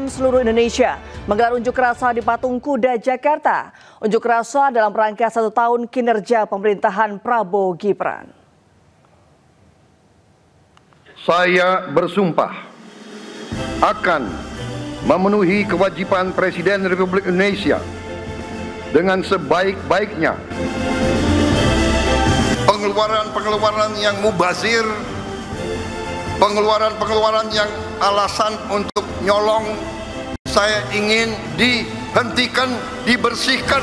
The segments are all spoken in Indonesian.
BEM seluruh Indonesia menggelar unjuk rasa di Patung Kuda, Jakarta. Unjuk rasa dalam rangka 1 tahun kinerja pemerintahan Prabowo Gibran. Saya bersumpah akan memenuhi kewajiban Presiden Republik Indonesia dengan sebaik-baiknya. Pengeluaran yang mubazir, pengeluaran yang alasan untuk nyolong, saya ingin dihentikan, dibersihkan.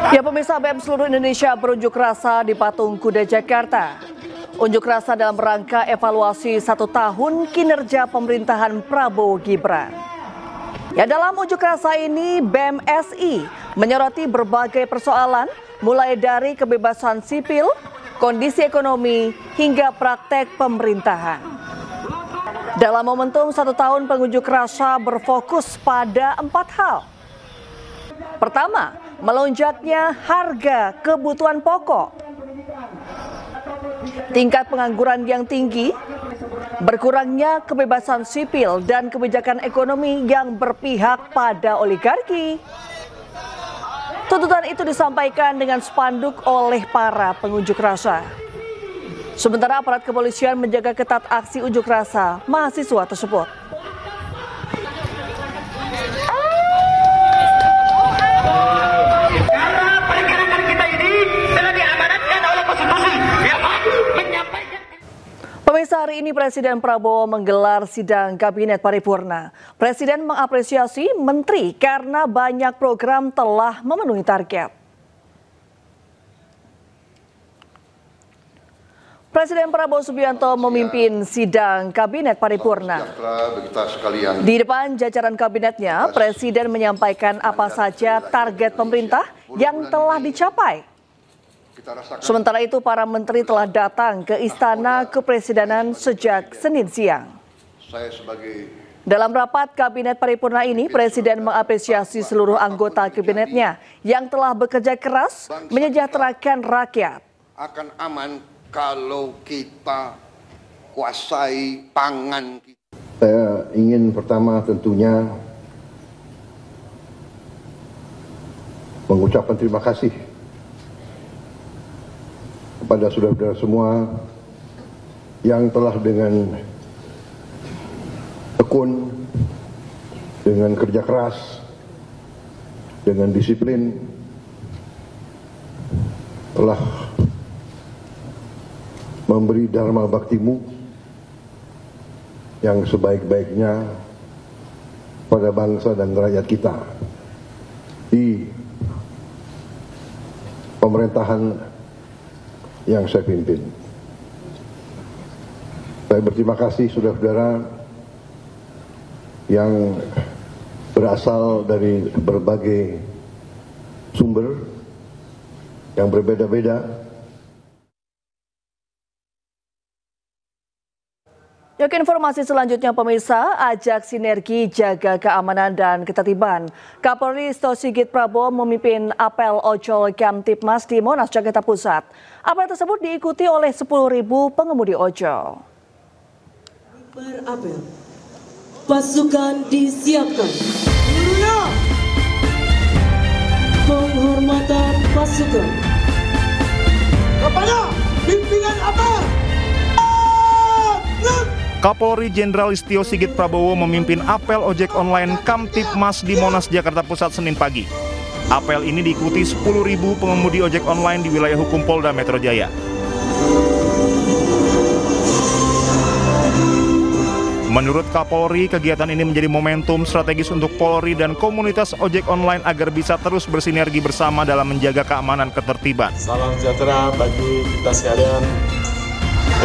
Ya, pemirsa, BEM seluruh Indonesia berunjuk rasa di Patung Kuda, Jakarta. Unjuk rasa dalam rangka evaluasi 1 tahun kinerja pemerintahan Prabowo Gibran. Ya, dalam unjuk rasa ini BEM SI menyoroti berbagai persoalan mulai dari kebebasan sipil, kondisi ekonomi, hingga praktek pemerintahan. Dalam momentum 1 tahun pengunjuk rasa berfokus pada 4 hal. Pertama, melonjaknya harga kebutuhan pokok, tingkat pengangguran yang tinggi, berkurangnya kebebasan sipil dan kebijakan ekonomi yang berpihak pada oligarki. Tuntutan itu disampaikan dengan spanduk oleh para pengunjuk rasa. Sementara aparat kepolisian menjaga ketat aksi unjuk rasa mahasiswa tersebut. Pemirsa, hari ini Presiden Prabowo menggelar sidang Kabinet Paripurna. Presiden mengapresiasi menteri karena banyak program telah memenuhi target. Presiden Prabowo Subianto memimpin sidang Kabinet Paripurna. Di depan jajaran kabinetnya, Presiden menyampaikan apa saja target pemerintah yang telah dicapai. Sementara itu, para menteri telah datang ke Istana Kepresidenan sejak Senin siang. Dalam rapat Kabinet Paripurna ini, Presiden mengapresiasi seluruh anggota kabinetnya yang telah bekerja keras menyejahterakan rakyat. Akan aman kalau kita kuasai pangan. Saya ingin pertama tentunya mengucapkan terima kasih kepada saudara-saudara semua yang telah dengan tekun, dengan kerja keras, dengan disiplin telah memberi dharma baktimu yang sebaik-baiknya pada bangsa dan rakyat kita di pemerintahan yang saya pimpin. Saya berterima kasih saudara-saudara yang berasal dari berbagai sumber yang berbeda-beda. Yuk, informasi selanjutnya pemirsa, ajak sinergi jaga keamanan dan ketertiban. Kapolri Listio Sigit Prabowo memimpin apel ojol Kamtibmas di Monas, Jakarta Pusat. Apel tersebut diikuti oleh 10.000 pengemudi ojol. Berapel, pasukan disiapkan. Penghormatan pasukan kepada pimpinan apel. Kapolri Jenderal Listio Sigit Prabowo memimpin apel ojek online Kamtibmas di Monas, Jakarta Pusat Senin pagi. Apel ini diikuti 10.000 pengemudi ojek online di wilayah hukum Polda Metro Jaya. Menurut Kapolri, kegiatan ini menjadi momentum strategis untuk Polri dan komunitas ojek online agar bisa terus bersinergi bersama dalam menjaga keamanan ketertiban. Salam sejahtera bagi kita sekalian.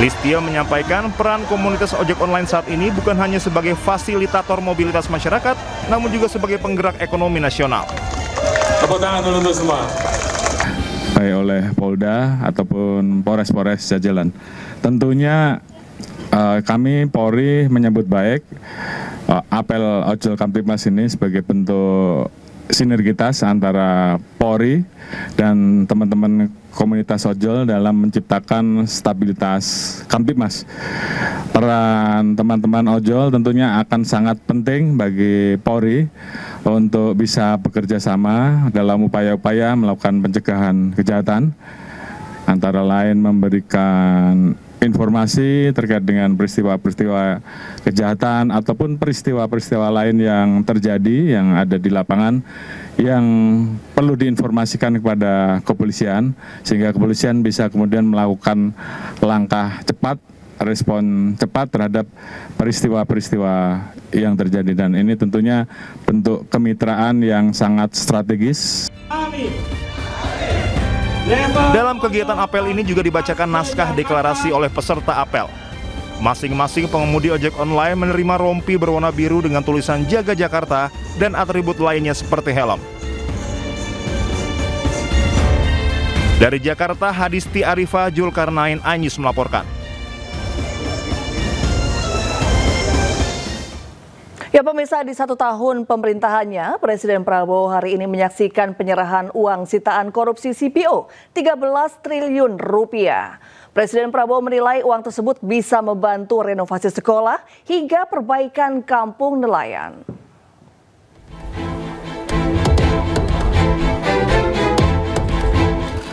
Listio menyampaikan peran komunitas ojek online saat ini bukan hanya sebagai fasilitator mobilitas masyarakat, namun juga sebagai penggerak ekonomi nasional. Tepuk tangan dulu untuk semua. Baik oleh Polda ataupun Polres-Polres jajaran. Tentunya kami Polri menyambut baik apel ojol Kamtipmas ini sebagai bentuk sinergitas antara Polri dan teman-teman komunitas ojol dalam menciptakan stabilitas Kamtipmas. Peran teman-teman ojol tentunya akan sangat penting bagi Polri untuk bisa bekerja sama dalam upaya-upaya melakukan pencegahan kejahatan, antara lain memberikan informasi terkait dengan peristiwa-peristiwa kejahatan ataupun peristiwa-peristiwa lain yang terjadi yang ada di lapangan yang perlu diinformasikan kepada kepolisian sehingga kepolisian bisa kemudian melakukan langkah cepat, respon cepat terhadap peristiwa-peristiwa yang terjadi, dan ini tentunya bentuk kemitraan yang sangat strategis. Dalam kegiatan apel ini juga dibacakan naskah deklarasi oleh peserta apel. Masing-masing pengemudi ojek online menerima rompi berwarna biru dengan tulisan Jaga Jakarta dan atribut lainnya seperti helm. Dari Jakarta, Hadisti Arifah Julkarnain Anyus melaporkan. Ya pemirsa, di 1 tahun pemerintahannya, Presiden Prabowo hari ini menyaksikan penyerahan uang sitaan korupsi CPO 13 triliun rupiah. Presiden Prabowo menilai uang tersebut bisa membantu renovasi sekolah hingga perbaikan kampung nelayan.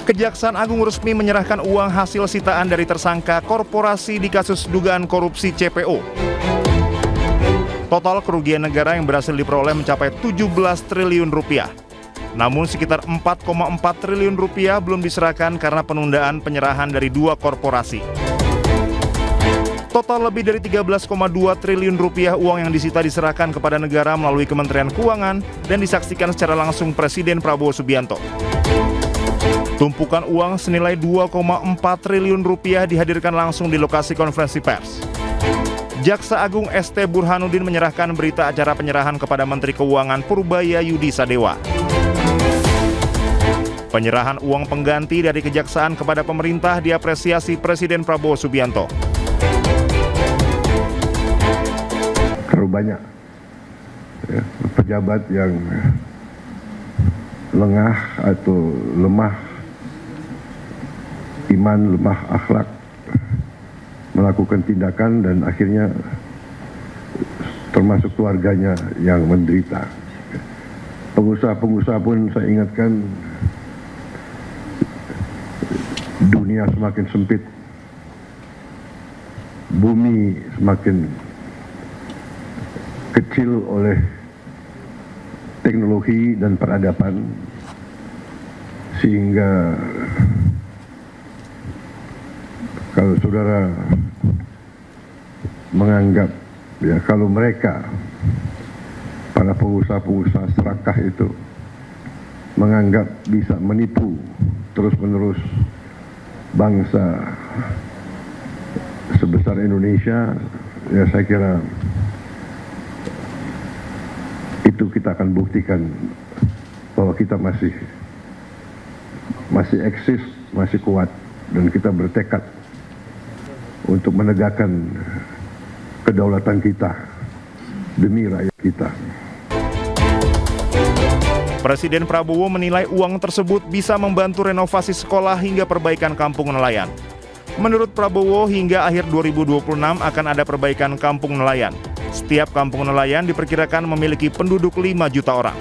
Kejaksaan Agung resmi menyerahkan uang hasil sitaan dari tersangka korporasi di kasus dugaan korupsi CPO. Total kerugian negara yang berhasil diperoleh mencapai 17 triliun rupiah. Namun sekitar 4,4 triliun rupiah belum diserahkan karena penundaan penyerahan dari 2 korporasi. Total lebih dari 13,2 triliun rupiah uang yang disita diserahkan kepada negara melalui Kementerian Keuangan dan disaksikan secara langsung Presiden Prabowo Subianto. Tumpukan uang senilai 2,4 triliun rupiah dihadirkan langsung di lokasi konferensi pers. Jaksa Agung ST Burhanuddin menyerahkan berita acara penyerahan kepada Menteri Keuangan Purbaya Yudi Sadewa. Penyerahan uang pengganti dari Kejaksaan kepada pemerintah diapresiasi Presiden Prabowo Subianto. Terlalu banyak pejabat yang lengah atau lemah iman, lemah akhlak, melakukan tindakan dan akhirnya termasuk keluarganya yang menderita. Pengusaha-pengusaha pun saya ingatkan, dunia semakin sempit, bumi semakin kecil oleh teknologi dan peradaban, sehingga kalau saudara menganggap kalau mereka para pengusaha-pengusaha serakah itu menganggap bisa menipu terus-menerus bangsa sebesar Indonesia, ya saya kira itu kita akan buktikan bahwa kita masih eksis, masih kuat, dan kita bertekad untuk menegakkan kedaulatan kita demi rakyat kita. Presiden Prabowo menilai uang tersebut bisa membantu renovasi sekolah hingga perbaikan kampung nelayan. Menurut Prabowo, hingga akhir 2026 akan ada perbaikan kampung nelayan. Setiap kampung nelayan diperkirakan memiliki penduduk 5 juta orang.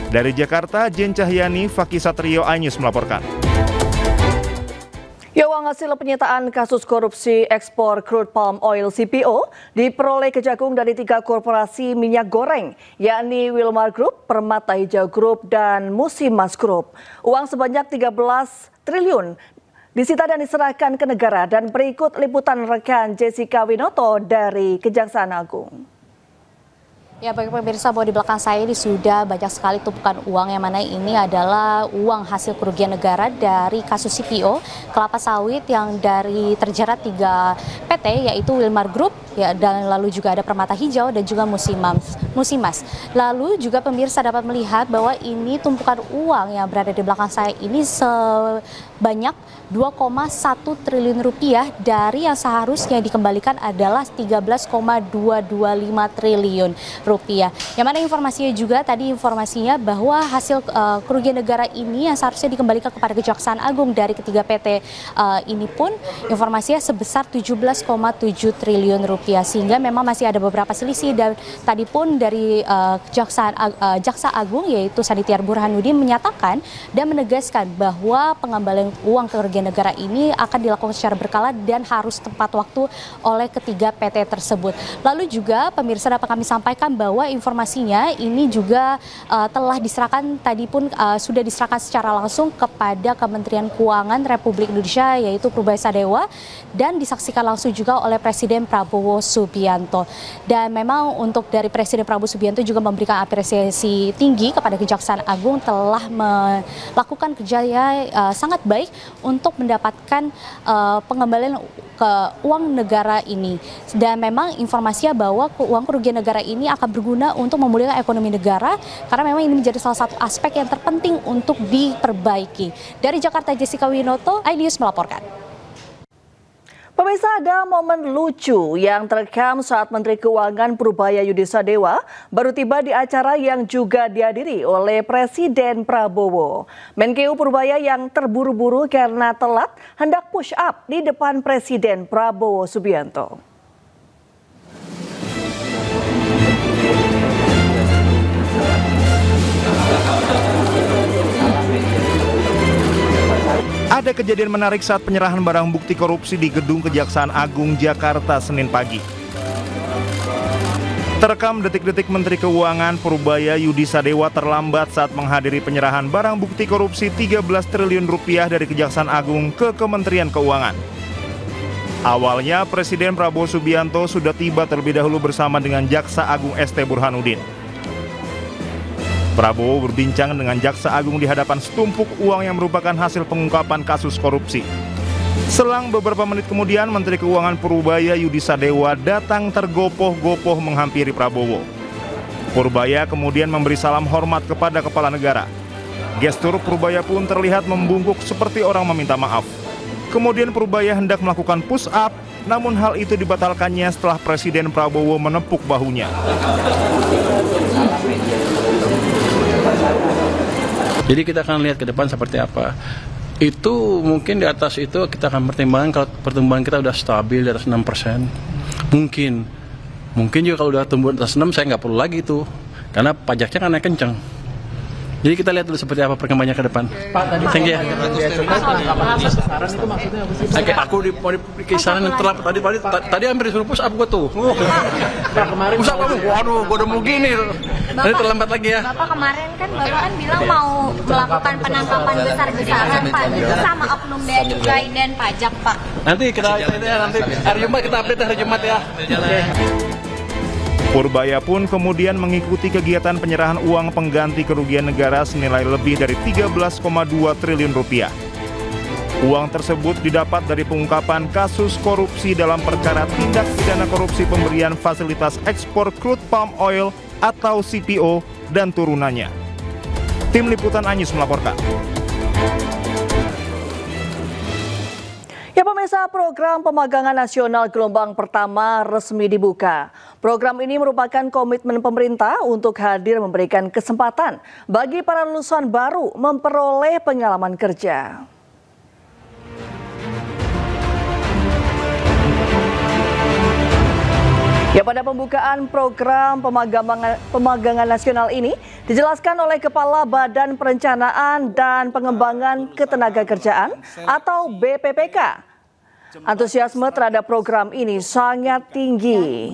Dari Jakarta, Jen Cahyani, Fakih Satrio, iNews melaporkan. Ya, uang hasil penyitaan kasus korupsi ekspor crude palm oil CPO diperoleh Kejagung dari 3 korporasi minyak goreng, yakni Wilmar Group, Permata Hijau Group, dan Musimas Group. Uang sebanyak 13 triliun disita dan diserahkan ke negara, dan berikut liputan rekan Jessica Winoto dari Kejaksaan Agung. Ya, bagi pemirsa, bahwa di belakang saya ini sudah banyak sekali tumpukan uang, yang mana ini adalah uang hasil kerugian negara dari kasus CPO kelapa sawit yang dari terjerat 3 PT, yaitu Wilmar Group, ya, dan lalu juga ada Permata Hijau dan juga Musimas. Lalu juga pemirsa dapat melihat bahwa ini tumpukan uang yang berada di belakang saya ini sebanyak 2,1 triliun rupiah dari yang seharusnya dikembalikan adalah 13,225 triliun rupiah. Yang mana informasinya juga tadi informasinya bahwa hasil kerugian negara ini yang seharusnya dikembalikan kepada Kejaksaan Agung dari ketiga PT ini pun informasinya sebesar 17,7 triliun rupiah, sehingga memang masih ada beberapa selisih. Dan tadi pun dari Jaksa Agung yaitu Sanitiar Burhanuddin menyatakan dan menegaskan bahwa pengembalian uang kerugian negara ini akan dilakukan secara berkala dan harus tepat waktu oleh ketiga PT tersebut. Lalu juga pemirsa dapat kami sampaikan bahwa informasinya ini juga telah diserahkan, tadi pun sudah diserahkan secara langsung kepada Kementerian Keuangan Republik Indonesia yaitu Purbaya Sadewa, dan disaksikan langsung juga oleh Presiden Prabowo Subianto. Dan memang untuk dari Presiden Prabowo Subianto juga memberikan apresiasi tinggi kepada Kejaksaan Agung telah melakukan kerja sangat baik untuk mendapatkan pengembalian ke uang negara ini. Dan memang informasinya bahwa uang kerugian negara ini akan berguna untuk memulihkan ekonomi negara, karena memang ini menjadi salah satu aspek yang terpenting untuk diperbaiki. Dari Jakarta, Jessica Winoto, iNews melaporkan. Pemirsa, ada momen lucu yang terekam saat Menteri Keuangan Purbaya Yudi Sadewa baru tiba di acara yang juga dihadiri oleh Presiden Prabowo. Menkeu Purbaya yang terburu-buru karena telat hendak push up di depan Presiden Prabowo Subianto. Ada kejadian menarik saat penyerahan barang bukti korupsi di Gedung Kejaksaan Agung Jakarta Senin pagi. Terekam detik-detik Menteri Keuangan Purbaya Yudi Sadewa terlambat saat menghadiri penyerahan barang bukti korupsi 13 triliun rupiah dari Kejaksaan Agung ke Kementerian Keuangan. Awalnya Presiden Prabowo Subianto sudah tiba terlebih dahulu bersama dengan Jaksa Agung ST Burhanuddin. Prabowo berbincang dengan Jaksa Agung di hadapan setumpuk uang yang merupakan hasil pengungkapan kasus korupsi. Selang beberapa menit kemudian, Menteri Keuangan Purbaya Yudi Sadewa datang tergopoh-gopoh menghampiri Prabowo. Purbaya kemudian memberi salam hormat kepada kepala negara. Gestur Purbaya pun terlihat membungkuk seperti orang meminta maaf. Kemudian Purbaya hendak melakukan push up, namun hal itu dibatalkannya setelah Presiden Prabowo menepuk bahunya. Jadi kita akan lihat ke depan seperti apa. Itu mungkin di atas itu kita akan pertimbangkan kalau pertumbuhan kita udah stabil di atas 6%. Mungkin juga kalau udah tumbuh di atas 6 saya nggak perlu lagi itu. Karena pajaknya kan naik kenceng. Jadi kita lihat dulu seperti apa perkembangannya ke depan. Pak, tadi thank you. Oke, aku di kisaran yang terlambat tadi hampir disuruh push up gua tuh. Push up kamu. Waduh, gua udah mau gini. Ini terlambat lagi ya. Bapak kemarin kan bilang mau melakukan penangkapan besar-besaran Pak, itu sama oknum bea cukai dan pajak Pak. Nanti kita hari Jumat kita update hari Jumat ya. Purbaya pun kemudian mengikuti kegiatan penyerahan uang pengganti kerugian negara senilai lebih dari 13,2 triliun rupiah. Uang tersebut didapat dari pengungkapan kasus korupsi dalam perkara tindak pidana korupsi pemberian fasilitas ekspor crude palm oil atau CPO dan turunannya. Tim Liputan iNews melaporkan. Ya pemirsa, program pemagangan nasional gelombang pertama resmi dibuka. Program ini merupakan komitmen pemerintah untuk hadir memberikan kesempatan bagi para lulusan baru memperoleh pengalaman kerja. Ya, pada pembukaan program pemagangan nasional ini dijelaskan oleh Kepala Badan Perencanaan dan Pengembangan Ketenagakerjaan atau BPPK. Antusiasme terhadap program ini sangat tinggi.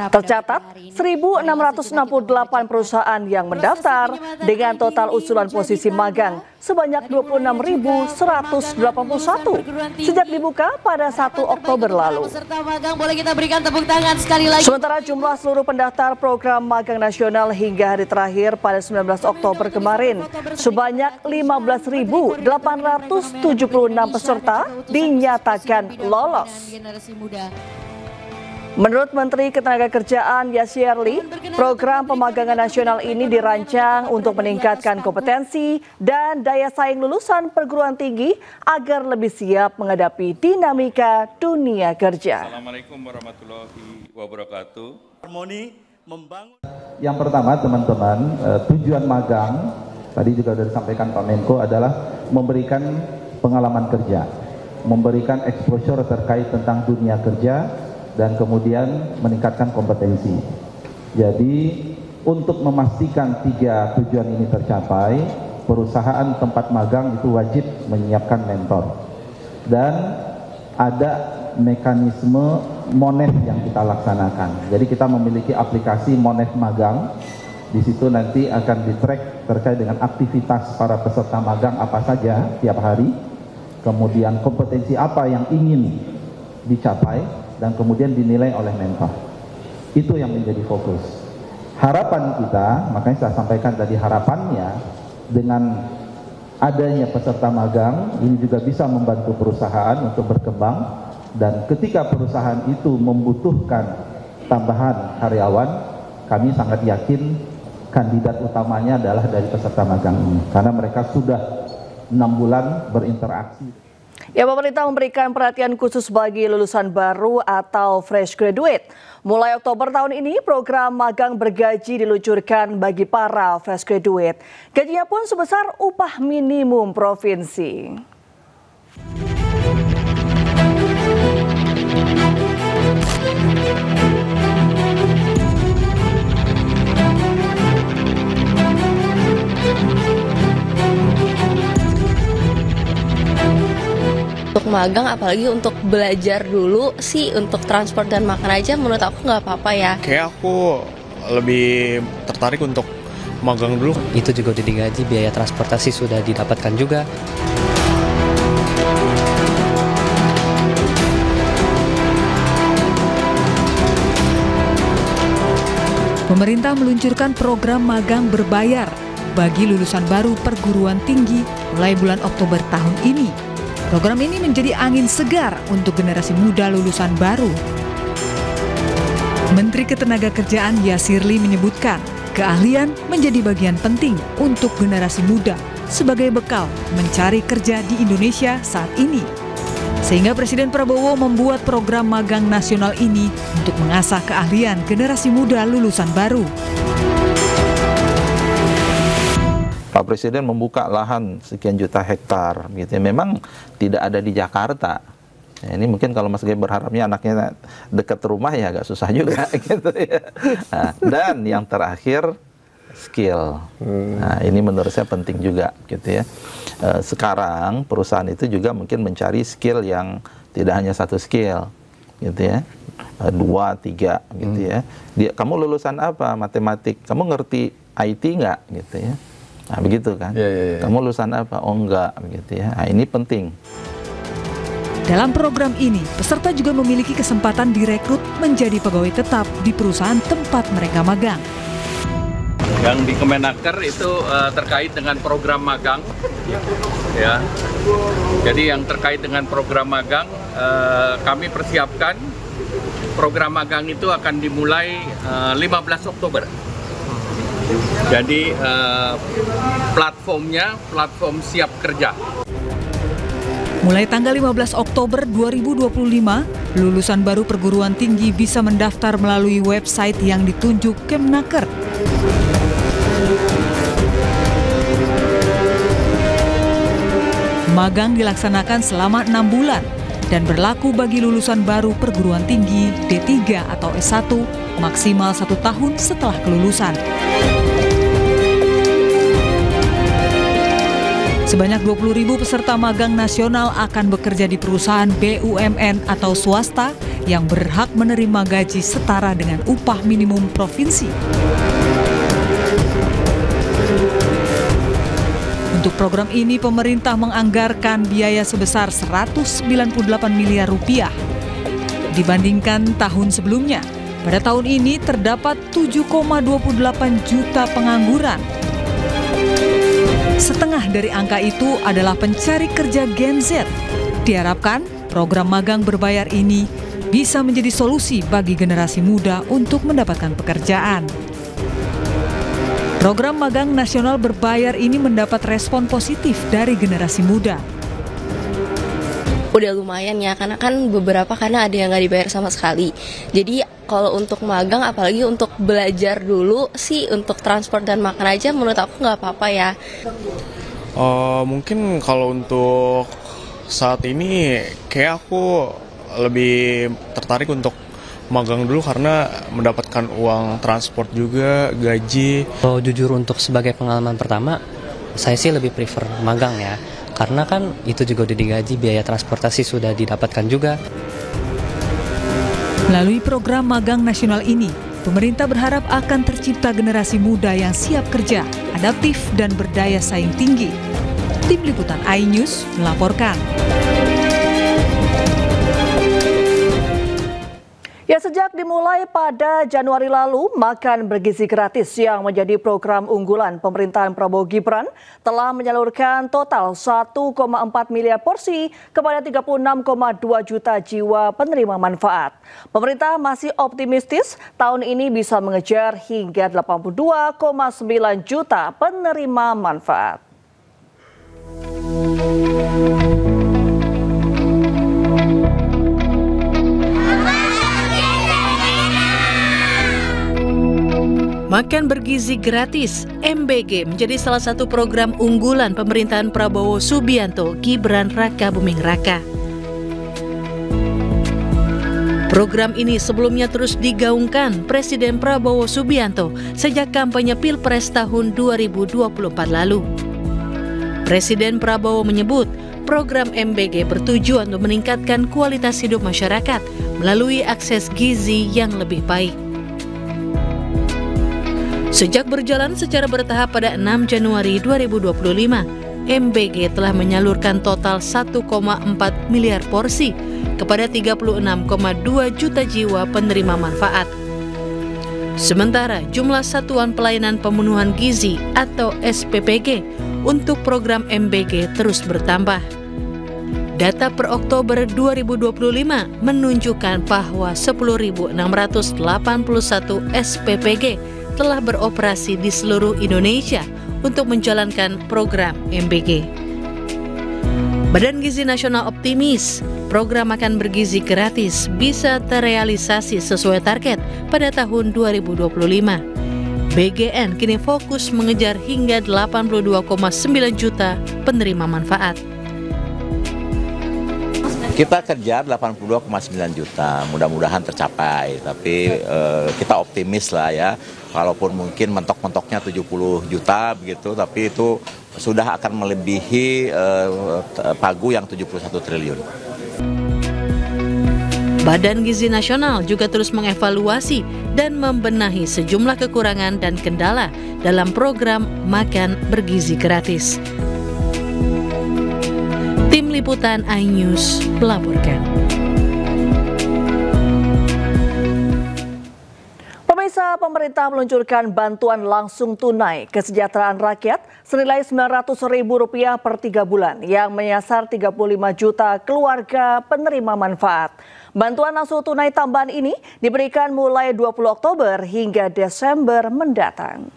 Tercatat 1.668 perusahaan yang mendaftar dengan total usulan posisi magang sebanyak 26.181 sejak dibuka pada 1 Oktober lalu. Peserta magang boleh kita berikan tepuk tangan sekali lagi. Sementara jumlah seluruh pendaftar program magang nasional hingga hari terakhir pada 19 Oktober kemarin sebanyak 15.876 peserta dinyatakan lolos. Menurut Menteri Ketenagakerjaan Yasirli, program pemagangan nasional ini dirancang untuk meningkatkan kompetensi dan daya saing lulusan perguruan tinggi agar lebih siap menghadapi dinamika dunia kerja. Assalamualaikum warahmatullahi wabarakatuh. Harmoni membangun. Yang pertama teman-teman, tujuan magang, tadi juga sudah disampaikan Pak Menko, adalah memberikan pengalaman kerja, memberikan exposure terkait tentang dunia kerja, dan kemudian meningkatkan kompetensi. Jadi untuk memastikan 3 tujuan ini tercapai, perusahaan tempat magang itu wajib menyiapkan mentor. Dan ada mekanisme Monef yang kita laksanakan. Jadi kita memiliki aplikasi Monef Magang. Di situ nanti akan di-track terkait dengan aktivitas para peserta magang apa saja tiap hari, kemudian kompetensi apa yang ingin dicapai, dan kemudian dinilai oleh mentor. Itu yang menjadi fokus. Harapan kita, makanya saya sampaikan tadi, harapannya dengan adanya peserta magang ini juga bisa membantu perusahaan untuk berkembang, dan ketika perusahaan itu membutuhkan tambahan karyawan, kami sangat yakin kandidat utamanya adalah dari peserta magang ini, karena mereka sudah 6 bulan berinteraksi. Ya, pemerintah memberikan perhatian khusus bagi lulusan baru atau fresh graduate. Mulai Oktober tahun ini, program magang bergaji diluncurkan bagi para fresh graduate. Gajinya pun sebesar upah minimum provinsi. Untuk magang, apalagi untuk belajar dulu sih, untuk transport dan makan aja menurut aku nggak apa-apa ya. Kayak aku lebih tertarik untuk magang dulu. Itu juga udah digaji, biaya transportasi sudah didapatkan juga. Pemerintah meluncurkan program magang berbayar bagi lulusan baru perguruan tinggi mulai bulan Oktober tahun ini. Program ini menjadi angin segar untuk generasi muda lulusan baru. Menteri Ketenagakerjaan Yasirli menyebutkan, keahlian menjadi bagian penting untuk generasi muda sebagai bekal mencari kerja di Indonesia saat ini. Sehingga Presiden Prabowo membuat program magang nasional ini untuk mengasah keahlian generasi muda lulusan baru. Pak Presiden membuka lahan sekian juta hektar, gitu ya. Memang tidak ada di Jakarta. Ya, ini mungkin kalau Mas Gay berharapnya anaknya dekat rumah ya agak susah juga, gitu ya. Nah, dan yang terakhir skill. Nah, ini menurut saya penting juga, gitu ya. Sekarang perusahaan itu juga mungkin mencari skill yang tidak hanya satu skill, gitu ya. 2, 3, gitu ya. Kamu lulusan apa? Matematik. Kamu ngerti IT nggak, gitu ya. Nah, begitu kan? Kamu lulusan apa? Oh, enggak, begitu ya. Nah, ini penting. Dalam program ini, peserta juga memiliki kesempatan direkrut menjadi pegawai tetap di perusahaan tempat mereka magang. Yang di Kemenaker itu terkait dengan program magang, ya. Jadi yang terkait dengan program magang, kami persiapkan program magang itu akan dimulai 15 Oktober. Jadi platformnya platform siap kerja. Mulai tanggal 15 Oktober 2025, lulusan baru perguruan tinggi bisa mendaftar melalui website yang ditunjuk Kemenaker. Magang dilaksanakan selama 6 bulan dan berlaku bagi lulusan baru perguruan tinggi D3 atau S1 maksimal 1 tahun setelah kelulusan. Sebanyak 20.000 peserta magang nasional akan bekerja di perusahaan BUMN atau swasta yang berhak menerima gaji setara dengan upah minimum provinsi. Untuk program ini pemerintah menganggarkan biaya sebesar 198 miliar rupiah. Dibandingkan tahun sebelumnya, pada tahun ini terdapat 7,28 juta pengangguran. Setengah dari angka itu adalah pencari kerja Gen Z. Diharapkan program magang berbayar ini bisa menjadi solusi bagi generasi muda untuk mendapatkan pekerjaan. Program magang nasional berbayar ini mendapat respon positif dari generasi muda. Udah lumayan ya, karena kan beberapa ada yang nggak dibayar sama sekali. Jadi kalau untuk magang, apalagi untuk belajar dulu sih, untuk transport dan makan aja menurut aku nggak apa-apa ya. Mungkin kalau untuk saat ini kayak aku lebih tertarik untuk magang dulu karena mendapatkan uang transport juga, gaji. Kalau jujur untuk sebagai pengalaman pertama, saya sih lebih prefer magang ya. Karena kan itu juga udah digaji, biaya transportasi sudah didapatkan juga. Melalui program magang nasional ini, pemerintah berharap akan tercipta generasi muda yang siap kerja, adaptif dan berdaya saing tinggi. Tim Liputan iNews melaporkan. Ya, sejak dimulai pada Januari lalu, makan bergizi gratis yang menjadi program unggulan pemerintahan Prabowo Gibran telah menyalurkan total 1,4 miliar porsi kepada 36,2 juta jiwa penerima manfaat. Pemerintah masih optimistis tahun ini bisa mengejar hingga 82,9 juta penerima manfaat. Makan bergizi gratis, MBG, menjadi salah satu program unggulan pemerintahan Prabowo Subianto Gibran Raka Buming Raka. Program ini sebelumnya terus digaungkan Presiden Prabowo Subianto sejak kampanye Pilpres tahun 2024 lalu. Presiden Prabowo menyebut program MBG bertujuan untuk meningkatkan kualitas hidup masyarakat melalui akses gizi yang lebih baik. Sejak berjalan secara bertahap pada 6 Januari 2025, MBG telah menyalurkan total 1,4 miliar porsi kepada 36,2 juta jiwa penerima manfaat. Sementara jumlah Satuan Pelayanan Pemenuhan Gizi atau SPPG untuk program MBG terus bertambah. Data per Oktober 2025 menunjukkan bahwa 10.681 SPPG telah beroperasi di seluruh Indonesia untuk menjalankan program MBG. Badan Gizi Nasional optimis program makan bergizi gratis bisa terrealisasi sesuai target pada tahun 2025. BGN kini fokus mengejar hingga 82,9 juta penerima manfaat. Kita kejar 82,9 juta, mudah-mudahan tercapai, tapi kita optimis lah ya, walaupun mungkin mentok-mentoknya 70 juta begitu, tapi itu sudah akan melebihi pagu yang 71 triliun. Badan Gizi Nasional juga terus mengevaluasi dan membenahi sejumlah kekurangan dan kendala dalam program makan bergizi gratis. Tim Liputan iNews melaporkan. Pemirsa, pemerintah meluncurkan bantuan langsung tunai kesejahteraan rakyat senilai Rp900.000 per 3 bulan yang menyasar 35 juta keluarga penerima manfaat. Bantuan langsung tunai tambahan ini diberikan mulai 20 Oktober hingga Desember mendatang.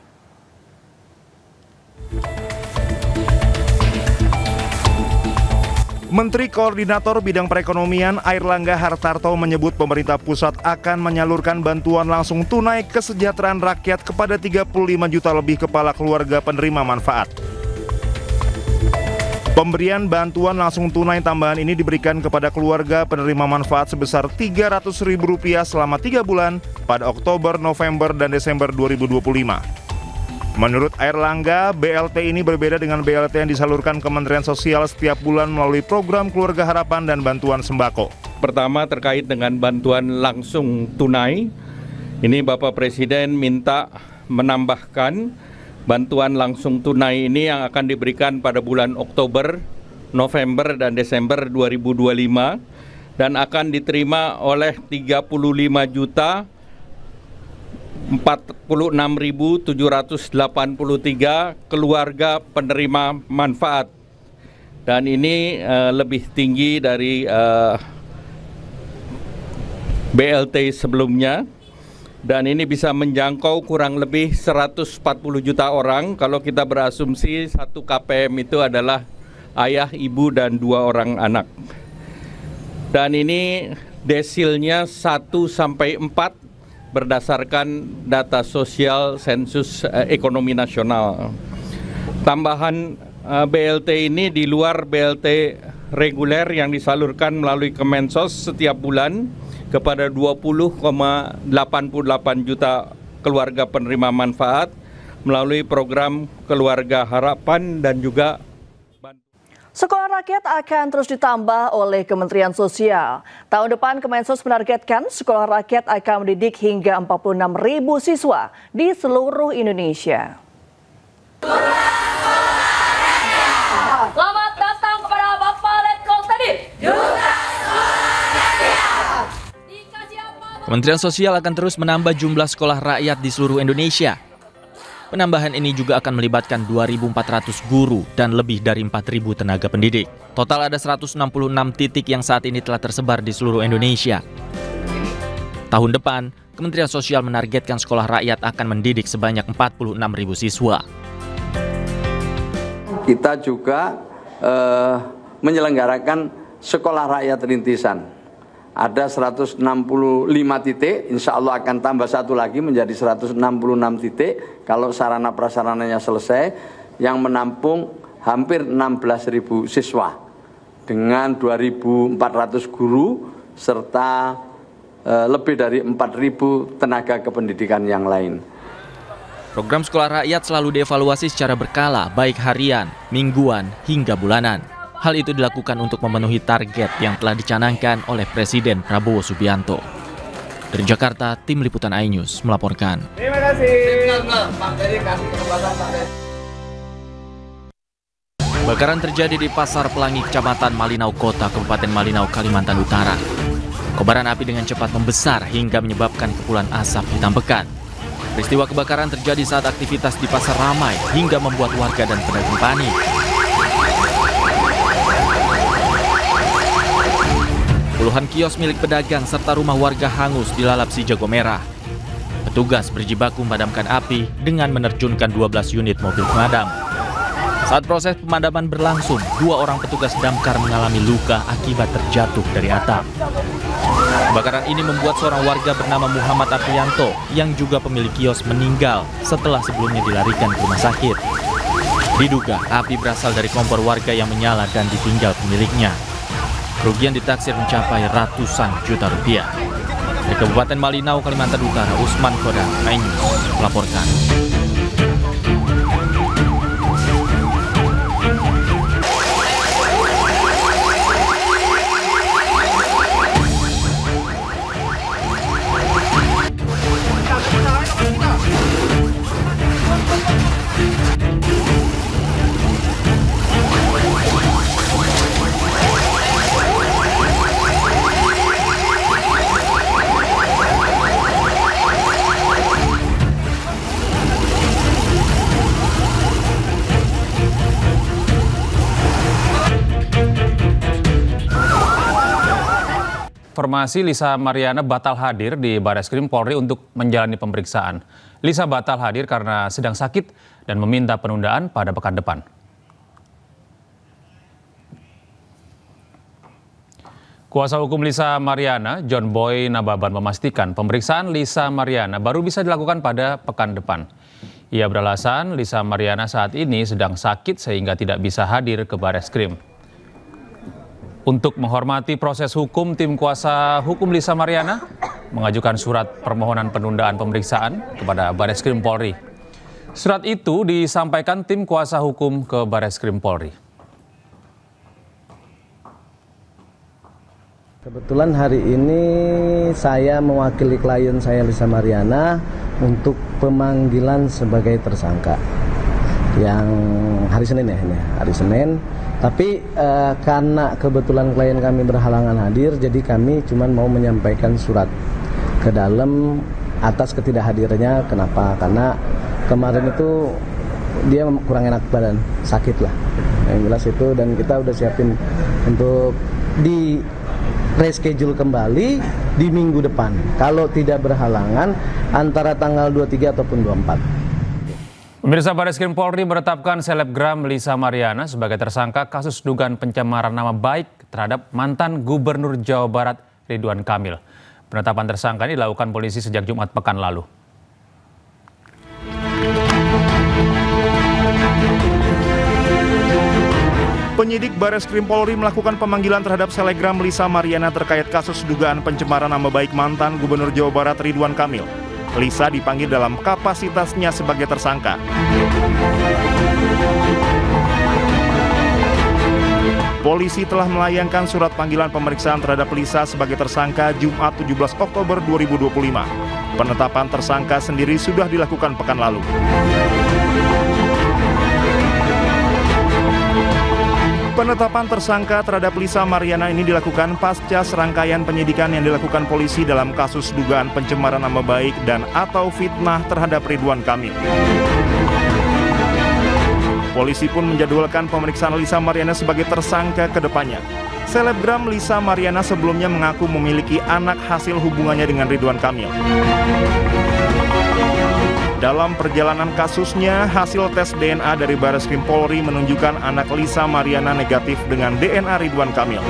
Menteri Koordinator Bidang Perekonomian Airlangga Hartarto menyebut pemerintah pusat akan menyalurkan bantuan langsung tunai kesejahteraan rakyat kepada 35 juta lebih kepala keluarga penerima manfaat. Pemberian bantuan langsung tunai tambahan ini diberikan kepada keluarga penerima manfaat sebesar Rp300.000 selama 3 bulan pada Oktober, November, dan Desember 2025. Menurut Airlangga, BLT ini berbeda dengan BLT yang disalurkan Kementerian Sosial setiap bulan melalui program Keluarga Harapan dan bantuan sembako. Pertama terkait dengan bantuan langsung tunai, ini Bapak Presiden minta menambahkan bantuan langsung tunai ini yang akan diberikan pada bulan Oktober, November, dan Desember 2025 dan akan diterima oleh 35.046.783 keluarga penerima manfaat. Dan ini lebih tinggi dari BLT sebelumnya. Dan ini bisa menjangkau kurang lebih 140 juta orang kalau kita berasumsi 1 KPM itu adalah ayah, ibu, dan 2 orang anak. Dan ini desilnya 1-4 berdasarkan data sosial sensus ekonomi nasional. Tambahan BLT ini di luar BLT reguler yang disalurkan melalui Kemensos setiap bulan kepada 20,88 juta keluarga penerima manfaat melalui program Keluarga Harapan dan juga Sekolah rakyat akan terus ditambah oleh Kementerian Sosial. Tahun depan Kemensos menargetkan sekolah rakyat akan mendidik hingga 46.000 siswa di seluruh Indonesia. Selamat datang kepada Bapak Letkol tadi. Kementerian Sosial akan terus menambah jumlah sekolah rakyat di seluruh Indonesia. Penambahan ini juga akan melibatkan 2.400 guru dan lebih dari 4.000 tenaga pendidik. Total ada 166 titik yang saat ini telah tersebar di seluruh Indonesia. Tahun depan, Kementerian Sosial menargetkan sekolah rakyat akan mendidik sebanyak 46.000 siswa. Kita juga menyelenggarakan sekolah rakyat rintisan. Ada 165 titik, insya Allah akan tambah satu lagi menjadi 166 titik kalau sarana prasarananya selesai, yang menampung hampir 16.000 siswa dengan 2.400 guru serta lebih dari 4.000 tenaga kependidikan yang lain. Program sekolah rakyat selalu dievaluasi secara berkala, baik harian, mingguan, hingga bulanan. Hal itu dilakukan untuk memenuhi target yang telah dicanangkan oleh Presiden Prabowo Subianto. Dari Jakarta, Tim Liputan iNews melaporkan. Terima kasih. Kebakaran terjadi di Pasar Pelangi, Kecamatan Malinau Kota, Kabupaten Malinau, Kalimantan Utara. Kobaran api dengan cepat membesar hingga menyebabkan kepulan asap hitam pekat. Peristiwa kebakaran terjadi saat aktivitas di pasar ramai hingga membuat warga dan pedagang panik. Puluhan kios milik pedagang serta rumah warga hangus dilalap si jago merah. Petugas berjibaku memadamkan api dengan menerjunkan 12 unit mobil pemadam. Saat proses pemadaman berlangsung, 2 orang petugas damkar mengalami luka akibat terjatuh dari atap. Kebakaran ini membuat seorang warga bernama Muhammad Aprianto yang juga pemilik kios meninggal setelah sebelumnya dilarikan ke rumah sakit. Diduga api berasal dari kompor warga yang menyala dan ditinggal pemiliknya. Kerugian ditaksir mencapai ratusan juta rupiah. Dari Kabupaten Malinau, Kalimantan Utara, Usman Kodang, iNews melaporkan. Informasi Lisa Mariana batal hadir di Barreskrim Polri untuk menjalani pemeriksaan. Lisa batal hadir karena sedang sakit dan meminta penundaan pada pekan depan. Kuasa hukum Lisa Mariana, John Boy Nababan, memastikan pemeriksaan Lisa Mariana baru bisa dilakukan pada pekan depan. Ia beralasan Lisa Mariana saat ini sedang sakit sehingga tidak bisa hadir ke Barreskrim. Untuk menghormati proses hukum, tim kuasa hukum Lisa Mariana mengajukan surat permohonan penundaan pemeriksaan kepada Barreskrim Polri. Surat itu disampaikan tim kuasa hukum ke Barreskrim Polri. Kebetulan hari ini saya mewakili klien saya Lisa Mariana untuk pemanggilan sebagai tersangka. yang hari Senin ya, ini hari Senin. Tapi karena kebetulan klien kami berhalangan hadir, jadi kami cuma mau menyampaikan surat ke dalam atas ketidakhadirannya. Kenapa? Karena kemarin itu dia kurang enak badan, sakit lah. Yang jelas itu, dan kita udah siapin untuk di reschedule kembali di minggu depan. Kalau tidak berhalangan antara tanggal 23 ataupun 24. Pemirsa, Barreskrim Polri menetapkan selebgram Lisa Mariana sebagai tersangka kasus dugaan pencemaran nama baik terhadap mantan Gubernur Jawa Barat Ridwan Kamil. Penetapan tersangka ini dilakukan polisi sejak Jumat pekan lalu. Penyidik Barreskrim Polri melakukan pemanggilan terhadap selebgram Lisa Mariana terkait kasus dugaan pencemaran nama baik mantan Gubernur Jawa Barat Ridwan Kamil. Lisa dipanggil dalam kapasitasnya sebagai tersangka. Polisi telah melayangkan surat panggilan pemeriksaan terhadap Lisa sebagai tersangka Jumat 17 Oktober 2025. Penetapan tersangka sendiri sudah dilakukan pekan lalu. Penetapan tersangka terhadap Lisa Mariana ini dilakukan pasca serangkaian penyidikan yang dilakukan polisi dalam kasus dugaan pencemaran nama baik dan atau fitnah terhadap Ridwan Kamil. Polisi pun menjadwalkan pemeriksaan Lisa Mariana sebagai tersangka ke depannya. Selebgram Lisa Mariana sebelumnya mengaku memiliki anak hasil hubungannya dengan Ridwan Kamil. Dalam perjalanan kasusnya, hasil tes DNA dari Barreskrim Polri menunjukkan anak Lisa Mariana negatif dengan DNA Ridwan Kamil.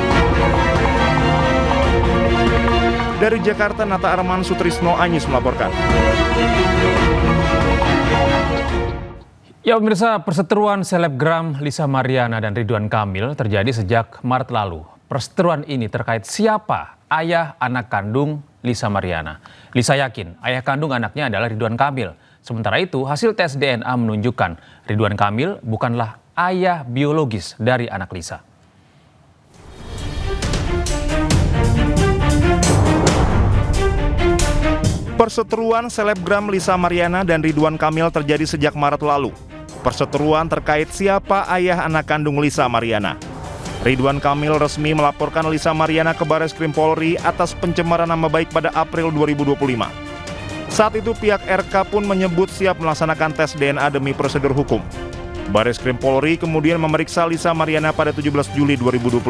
Dari Jakarta, Nata Arman Sutrisno Anyis melaporkan. Ya pemirsa, perseteruan selebgram Lisa Mariana dan Ridwan Kamil terjadi sejak Maret lalu. Perseteruan ini terkait siapa ayah anak kandung Lisa Mariana. Lisa yakin ayah kandung anaknya adalah Ridwan Kamil. Sementara itu, hasil tes DNA menunjukkan Ridwan Kamil bukanlah ayah biologis dari anak Lisa. Perseteruan selebgram Lisa Mariana dan Ridwan Kamil terjadi sejak Maret lalu. Perseteruan terkait siapa ayah anak kandung Lisa Mariana. Ridwan Kamil resmi melaporkan Lisa Mariana ke Barreskrim Polri atas pencemaran nama baik pada April 2025. Saat itu pihak RK pun menyebut siap melaksanakan tes DNA demi prosedur hukum. Barreskrim Polri kemudian memeriksa Lisa Mariana pada 17 Juli 2025.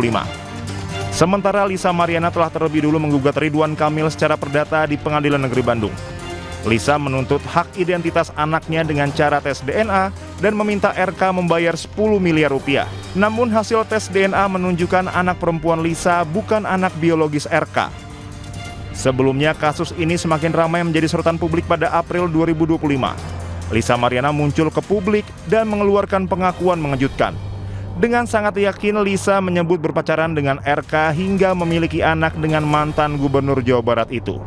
Sementara Lisa Mariana telah terlebih dulu menggugat Ridwan Kamil secara perdata di Pengadilan Negeri Bandung. Lisa menuntut hak identitas anaknya dengan cara tes DNA dan meminta RK membayar 10 miliar rupiah. Namun hasil tes DNA menunjukkan anak perempuan Lisa bukan anak biologis RK. Sebelumnya kasus ini semakin ramai menjadi sorotan publik pada April 2025. Lisa Mariana muncul ke publik dan mengeluarkan pengakuan mengejutkan. Dengan sangat yakin Lisa menyebut berpacaran dengan RK hingga memiliki anak dengan mantan Gubernur Jawa Barat itu.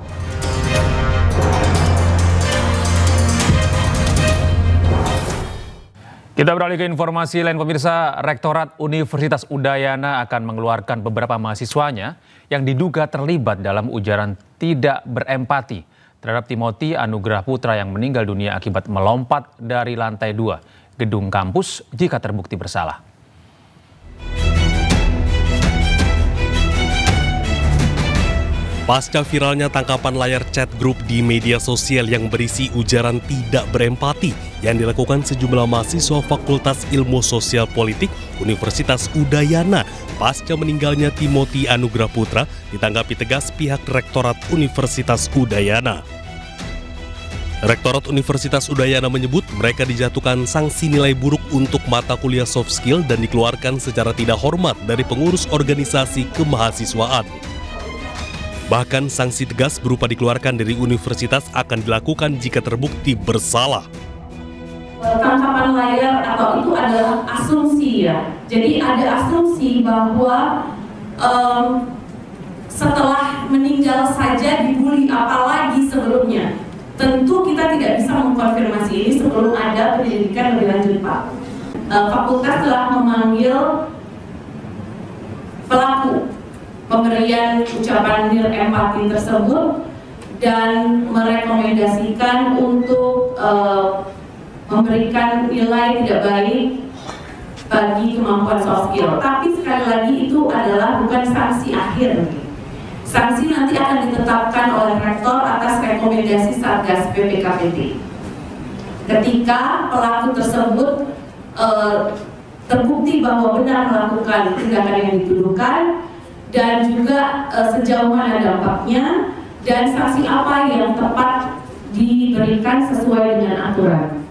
Kita beralih ke informasi lain pemirsa, Rektorat Universitas Udayana akan mengeluarkan beberapa mahasiswanya yang diduga terlibat dalam ujaran tidak berempati terhadap Timothy Anugrah Putra yang meninggal dunia akibat melompat dari lantai 2 gedung kampus jika terbukti bersalah. Pasca viralnya tangkapan layar chat grup di media sosial yang berisi ujaran tidak berempati yang dilakukan sejumlah mahasiswa Fakultas Ilmu Sosial Politik Universitas Udayana pasca meninggalnya Timothy Anugrah Putra, ditanggapi tegas pihak Rektorat Universitas Udayana. Rektorat Universitas Udayana menyebut mereka dijatuhkan sanksi nilai buruk untuk mata kuliah soft skill dan dikeluarkan secara tidak hormat dari pengurus organisasi kemahasiswaan. Bahkan sanksi tegas berupa dikeluarkan dari universitas akan dilakukan jika terbukti bersalah. Tangkapan layar atau itu adalah asumsi ya. Jadi ada asumsi bahwa setelah meninggal saja dibully, apalagi sebelumnya. Tentu kita tidak bisa mengkonfirmasi ini sebelum ada penyelidikan lebih lanjut, Pak. Fakultas telah memanggil pelaku pemberian ucapan nil empati tersebut dan merekomendasikan untuk memberikan nilai tidak baik bagi kemampuan soft skill. Tapi sekali lagi itu adalah bukan sanksi akhir. Sanksi nanti akan ditetapkan oleh rektor atas rekomendasi Satgas PPKPT. Ketika pelaku tersebut terbukti bahwa benar melakukan tindakan yang dituduhkan dan juga sejauh mana dampaknya dan sanksi apa yang tepat diberikan sesuai dengan aturan.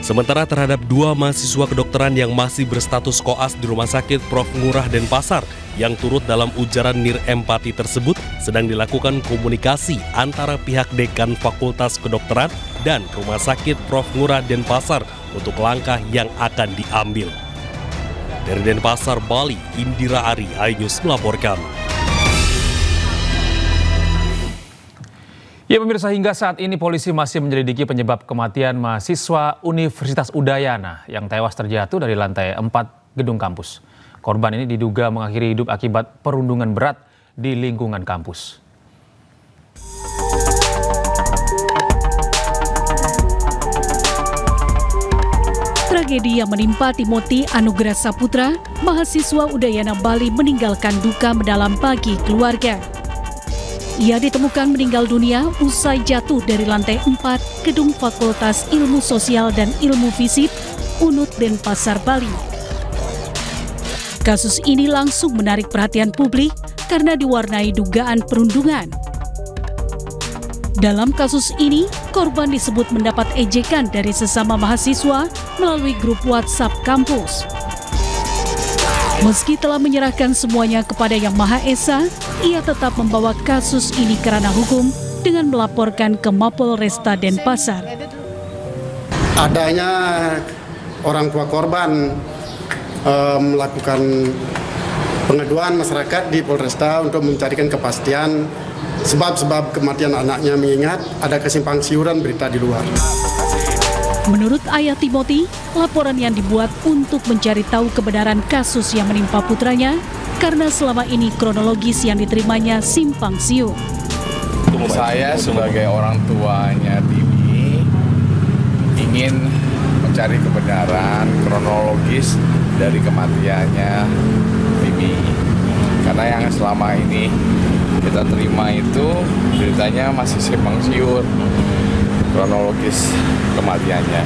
Sementara terhadap 2 mahasiswa kedokteran yang masih berstatus koas di Rumah Sakit Prof. Ngurah Denpasar yang turut dalam ujaran nirempati tersebut sedang dilakukan komunikasi antara pihak Dekan Fakultas Kedokteran dan Rumah Sakit Prof. Ngurah Denpasar untuk langkah yang akan diambil. Dari Denpasar, Bali, Indira Ari, iNews melaporkan. Ya pemirsa, hingga saat ini polisi masih menyelidiki penyebab kematian mahasiswa Universitas Udayana yang tewas terjatuh dari lantai 4 gedung kampus. Korban ini diduga mengakhiri hidup akibat perundungan berat di lingkungan kampus. Tragedi yang menimpa Timothy Anugrah Saputra, mahasiswa Udayana Bali meninggalkan duka mendalam bagi keluarga. Ia ditemukan meninggal dunia usai jatuh dari lantai 4 gedung Fakultas Ilmu Sosial dan Ilmu Fisip UNUD Denpasar, Bali. Kasus ini langsung menarik perhatian publik karena diwarnai dugaan perundungan. Dalam kasus ini, korban disebut mendapat ejekan dari sesama mahasiswa melalui grup WhatsApp kampus. Meski telah menyerahkan semuanya kepada Yang Maha Esa, ia tetap membawa kasus ini ke ranah hukum dengan melaporkan ke Mapolresta Denpasar. Adanya orang tua korban melakukan pengaduan masyarakat di Polresta untuk mencarikan kepastian sebab-sebab kematian anaknya, mengingat ada kesimpang siuran berita di luar. Menurut ayah Timothy, laporan yang dibuat untuk mencari tahu kebenaran kasus yang menimpa putranya karena selama ini kronologis yang diterimanya simpang siur. Saya sebagai orang tuanya Timi ingin mencari kebenaran kronologis dari kematiannya Timi. Karena yang selama ini kita terima itu beritanya masih simpang siur kronologis kematiannya.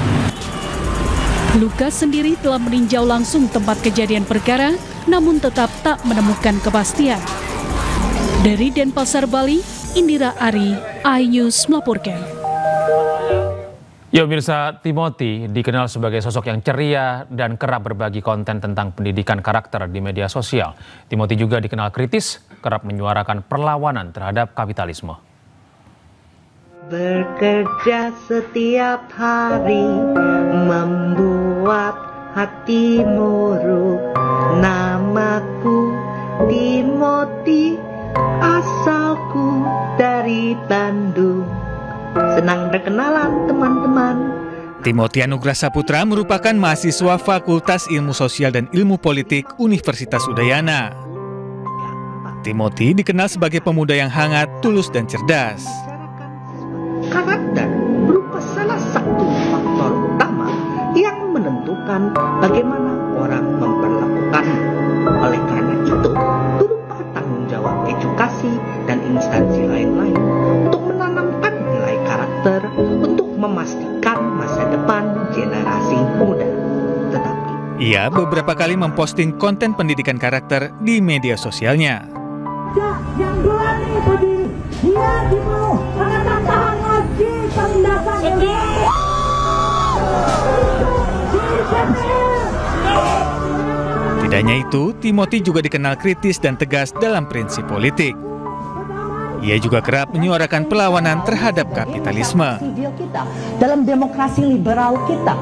Lukas sendiri telah meninjau langsung tempat kejadian perkara, namun tetap tak menemukan kepastian. Dari Denpasar, Bali, Indira Ari, iNews melaporkan. Ya pemirsa, Timothy dikenal sebagai sosok yang ceria dan kerap berbagi konten tentang pendidikan karakter di media sosial. Timothy juga dikenal kritis, kerap menyuarakan perlawanan terhadap kapitalisme. Bekerja setiap hari membuat hati murung. Namaku Timothy, asalku dari Bandung. Senang berkenalan teman-teman. Timothy Anugrah Saputra merupakan mahasiswa Fakultas Ilmu Sosial dan Ilmu Politik Universitas Udayana. Timothy dikenal sebagai pemuda yang hangat, tulus, dan cerdas. Karakter berupa salah satu faktor utama yang menentukan bagaimana orang memperlakukanmu. Oleh karena itu, berupa tanggung jawab edukasi dan instansi lain-lain untuk menanamkan nilai karakter untuk memastikan masa depan generasi muda. Tetapi ia beberapa kali memposting konten pendidikan karakter di media sosialnya. yang berani berdiri, dia dimau angkat tangan lagi penindasan ini. Tidak hanya itu, Timothy juga dikenal kritis dan tegas dalam prinsip politik. Ia juga kerap menyuarakan perlawanan terhadap kapitalisme. Dalam demokrasi liberal kita,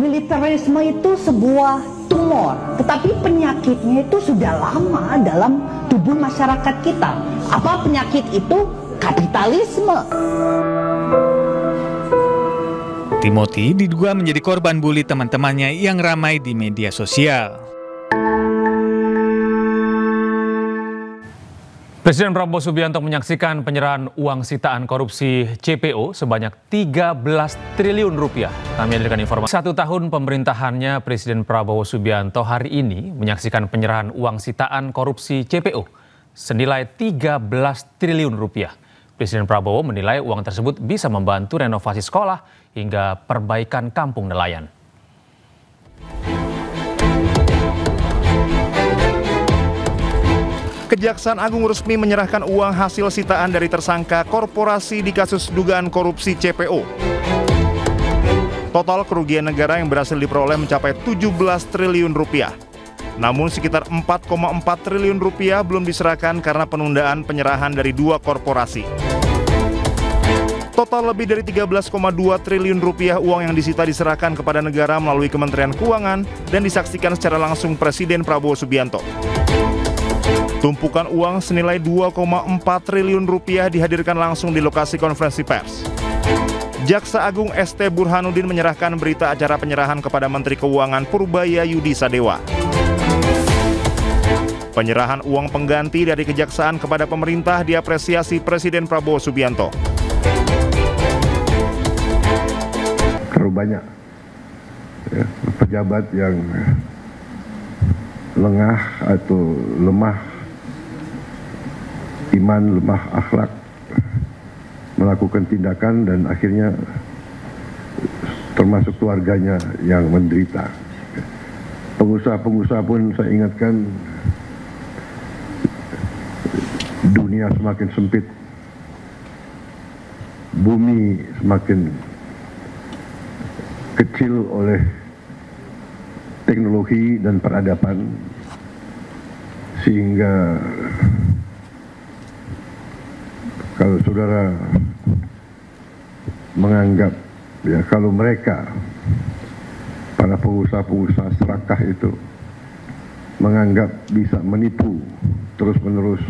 militerisme itu sebuah tumor, tetapi penyakitnya itu sudah lama dalam tubuh masyarakat kita. Apa penyakit itu? Kapitalisme. Timothy diduga menjadi korban bully teman-temannya yang ramai di media sosial. Presiden Prabowo Subianto menyaksikan penyerahan uang sitaan korupsi CPO sebanyak 13 triliun rupiah. Kami hadirkan informasi. 1 tahun pemerintahannya, Presiden Prabowo Subianto hari ini menyaksikan penyerahan uang sitaan korupsi CPO senilai 13 triliun rupiah. Presiden Prabowo menilai uang tersebut bisa membantu renovasi sekolah hingga perbaikan kampung nelayan. Kejaksaan Agung resmi menyerahkan uang hasil sitaan dari tersangka korporasi di kasus dugaan korupsi CPO. Total kerugian negara yang berhasil diperoleh mencapai 17 triliun rupiah. Namun sekitar 4,4 triliun rupiah belum diserahkan karena penundaan penyerahan dari 2 korporasi. Total lebih dari 13,2 triliun rupiah uang yang disita diserahkan kepada negara melalui Kementerian Keuangan dan disaksikan secara langsung Presiden Prabowo Subianto. Tumpukan uang senilai 2,4 triliun rupiah dihadirkan langsung di lokasi konferensi pers. Jaksa Agung ST Burhanuddin menyerahkan berita acara penyerahan kepada Menteri Keuangan Purbaya Yudi Sadewa. Penyerahan uang pengganti dari kejaksaan kepada pemerintah diapresiasi Presiden Prabowo Subianto. Terlalu banyak pejabat yang lengah atau lemah iman, lemah akhlak, melakukan tindakan dan akhirnya termasuk keluarganya yang menderita. Pengusaha-pengusaha pun saya ingatkan, dunia semakin sempit, bumi semakin kecil oleh teknologi dan peradaban, sehingga kalau saudara menganggap kalau mereka, para pengusaha-pengusaha serakah itu, menganggap bisa menipu terus-menerus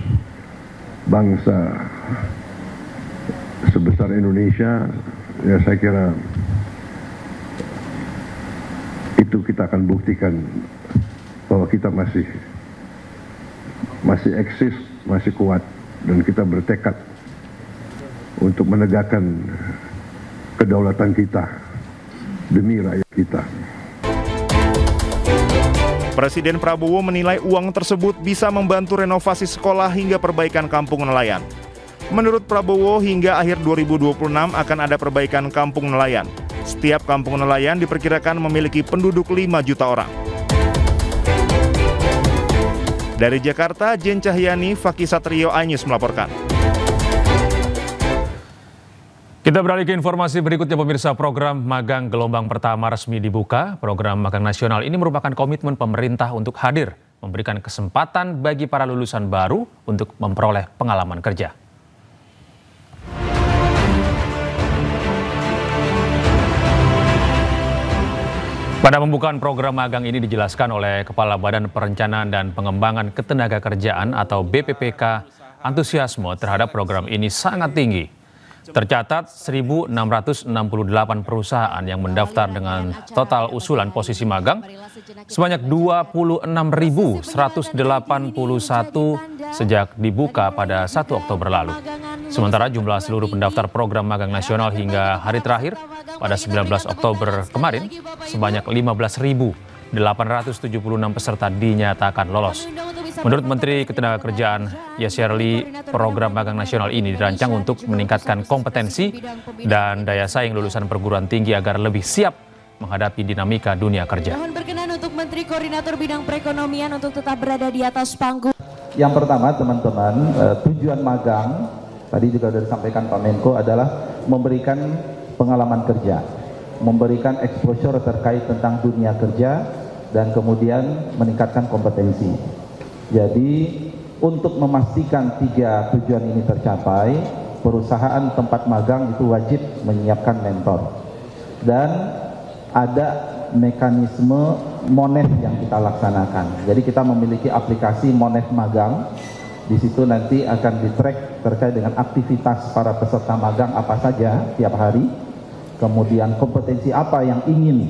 bangsa sebesar Indonesia, ya saya kira itu kita akan buktikan bahwa kita masih eksis, masih kuat, dan kita bertekad untuk menegakkan kedaulatan kita demi rakyat kita. Presiden Prabowo menilai uang tersebut bisa membantu renovasi sekolah hingga perbaikan kampung nelayan. Menurut Prabowo, hingga akhir 2026 akan ada perbaikan kampung nelayan. Setiap kampung nelayan diperkirakan memiliki penduduk 5 juta orang. Dari Jakarta, Jen Cahyani, Fakih Satrio, iNews melaporkan. Kita beralih ke informasi berikutnya, pemirsa. Program magang gelombang pertama resmi dibuka. Program magang nasional ini merupakan komitmen pemerintah untuk hadir, memberikan kesempatan bagi para lulusan baru untuk memperoleh pengalaman kerja. Pada pembukaan program magang ini dijelaskan oleh Kepala Badan Perencanaan dan Pengembangan Ketenagakerjaan atau BPPK, antusiasme terhadap program ini sangat tinggi. Tercatat 1.668 perusahaan yang mendaftar dengan total usulan posisi magang sebanyak 26.181 sejak dibuka pada 1 Oktober lalu. Sementara jumlah seluruh pendaftar program magang nasional hingga hari terakhir pada 19 Oktober kemarin sebanyak 15.876 peserta dinyatakan lolos. Menurut Menteri Ketenagakerjaan Yasirli, program magang nasional ini dirancang untuk meningkatkan kompetensi dan daya saing lulusan perguruan tinggi agar lebih siap menghadapi dinamika dunia kerja. Mohon berkenan untuk Menteri Koordinator Bidang Perekonomian untuk tetap berada di atas panggung. Yang pertama, teman-teman, tujuan magang tadi juga sudah disampaikan Pak Menko adalah memberikan pengalaman kerja, memberikan exposure terkait tentang dunia kerja, dan kemudian meningkatkan kompetensi. Jadi untuk memastikan 3 tujuan ini tercapai, perusahaan tempat magang itu wajib menyiapkan mentor. Dan ada mekanisme Monef yang kita laksanakan. Jadi kita memiliki aplikasi Monef Magang. Di situ nanti akan di-track terkait dengan aktivitas para peserta magang apa saja tiap hari. Kemudian kompetensi apa yang ingin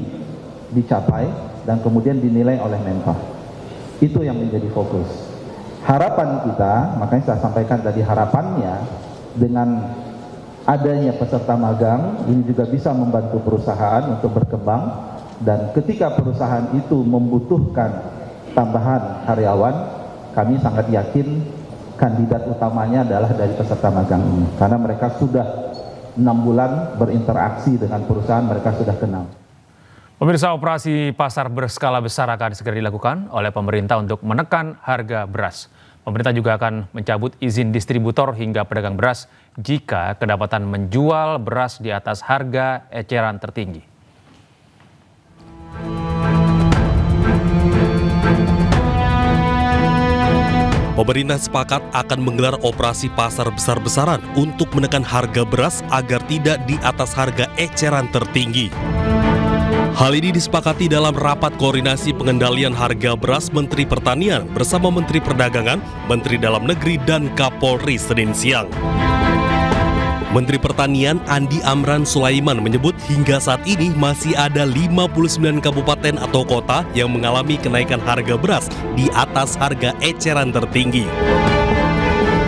dicapai dan kemudian dinilai oleh mentor. Itu yang menjadi fokus. harapan kita, makanya saya sampaikan tadi harapannya dengan adanya peserta magang ini juga bisa membantu perusahaan untuk berkembang, dan ketika perusahaan itu membutuhkan tambahan karyawan, kami sangat yakin kandidat utamanya adalah dari peserta magang ini, karena mereka sudah 6 bulan berinteraksi dengan perusahaan, mereka sudah kenal. Pemirsa, operasi pasar berskala besar akan segera dilakukan oleh pemerintah untuk menekan harga beras. Pemerintah juga akan mencabut izin distributor hingga pedagang beras jika kedapatan menjual beras di atas harga eceran tertinggi. Pemerintah sepakat akan menggelar operasi pasar besar-besaran untuk menekan harga beras agar tidak di atas harga eceran tertinggi. Hal ini disepakati dalam rapat koordinasi pengendalian harga beras Menteri Pertanian bersama Menteri Perdagangan, Menteri Dalam Negeri, dan Kapolri Senin siang. Menteri Pertanian Andi Amran Sulaiman menyebut hingga saat ini masih ada 59 kabupaten atau kota yang mengalami kenaikan harga beras di atas harga eceran tertinggi.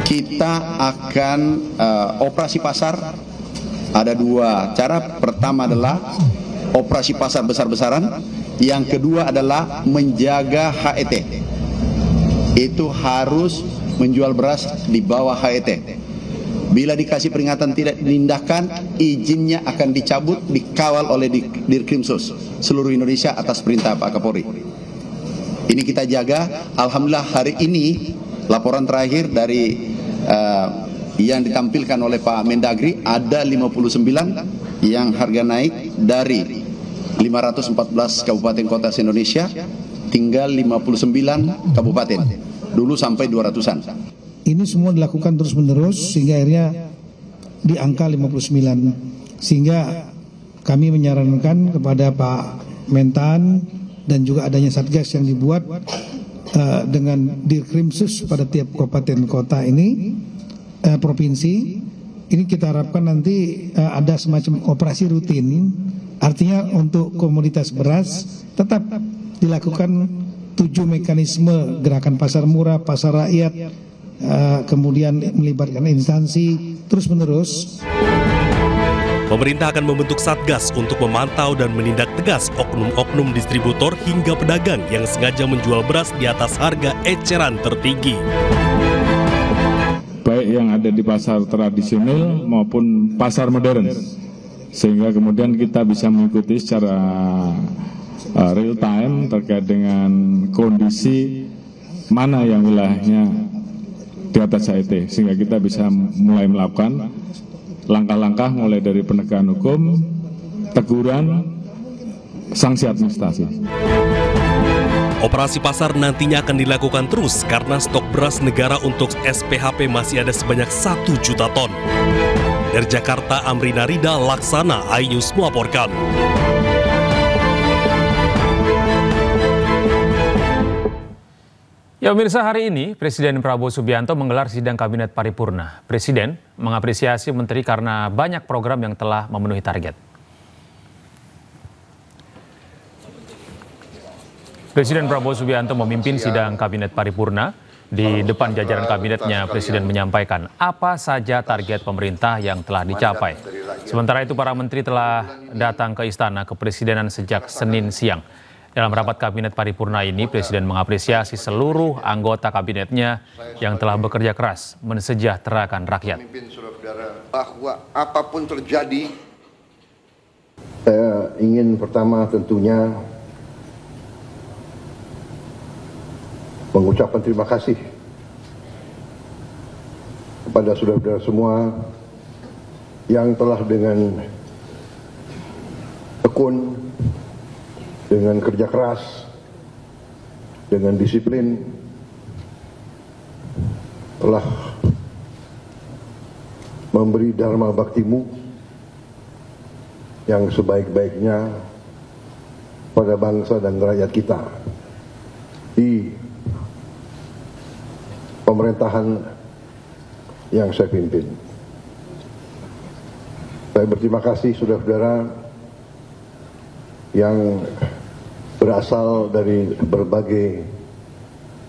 Kita akan operasi pasar, ada dua cara. Pertama adalah operasi pasar besar-besaran, yang kedua adalah menjaga HET. Itu harus menjual beras di bawah HET. Bila dikasih peringatan tidak diindahkan, izinnya akan dicabut, dikawal oleh Dirkrimsus seluruh Indonesia atas perintah Pak Kapolri. Ini kita jaga. Alhamdulillah hari ini laporan terakhir dari yang ditampilkan oleh Pak Mendagri ada 59 yang harga naik dari 514 kabupaten kota se-Indonesia, tinggal 59 kabupaten. Dulu sampai 200-an. Ini semua dilakukan terus-menerus sehingga akhirnya di angka 59. Sehingga kami menyarankan kepada Pak Mentan dan juga adanya satgas yang dibuat dengan Dirkrimsus pada tiap kabupaten kota ini, provinsi. Ini kita harapkan nanti ada semacam operasi rutin. Artinya untuk komoditas beras tetap dilakukan 7 mekanisme gerakan pasar murah, pasar rakyat, kemudian melibatkan instansi terus-menerus. Pemerintah akan membentuk satgas untuk memantau dan menindak tegas oknum-oknum distributor hingga pedagang yang sengaja menjual beras di atas harga eceran tertinggi. Baik yang ada di pasar tradisional maupun pasar modern, sehingga kemudian kita bisa mengikuti secara real time terkait dengan kondisi mana yang wilayahnya di atas HET, sehingga kita bisa mulai melakukan langkah-langkah mulai dari penegakan hukum, teguran, sanksi administrasi. Operasi pasar nantinya akan dilakukan terus karena stok beras negara untuk SPHP masih ada sebanyak 1 juta ton. Dari Jakarta, Amrina Rida Laksana, iNews melaporkan. Ya pemirsa, hari ini Presiden Prabowo Subianto menggelar sidang Kabinet Paripurna. Presiden mengapresiasi Menteri karena banyak program yang telah memenuhi target. Presiden Prabowo Subianto memimpin sidang Kabinet Paripurna. Di depan jajaran kabinetnya, Presiden menyampaikan apa saja target pemerintah yang telah dicapai. Sementara itu, para menteri telah datang ke Istana Kepresidenan sejak Senin siang. Dalam rapat Kabinet Paripurna ini, Presiden mengapresiasi seluruh anggota kabinetnya yang telah bekerja keras mensejahterakan rakyat. Bahwa apapun terjadi, saya ingin pertama tentunya mengucapkan terima kasih kepada saudara-saudara semua yang telah dengan tekun, dengan kerja keras, dengan disiplin, telah memberi dharma baktimu yang sebaik-baiknya pada bangsa dan rakyat kita di pemerintahan yang saya pimpin. Saya berterima kasih saudara-saudara yang berasal dari berbagai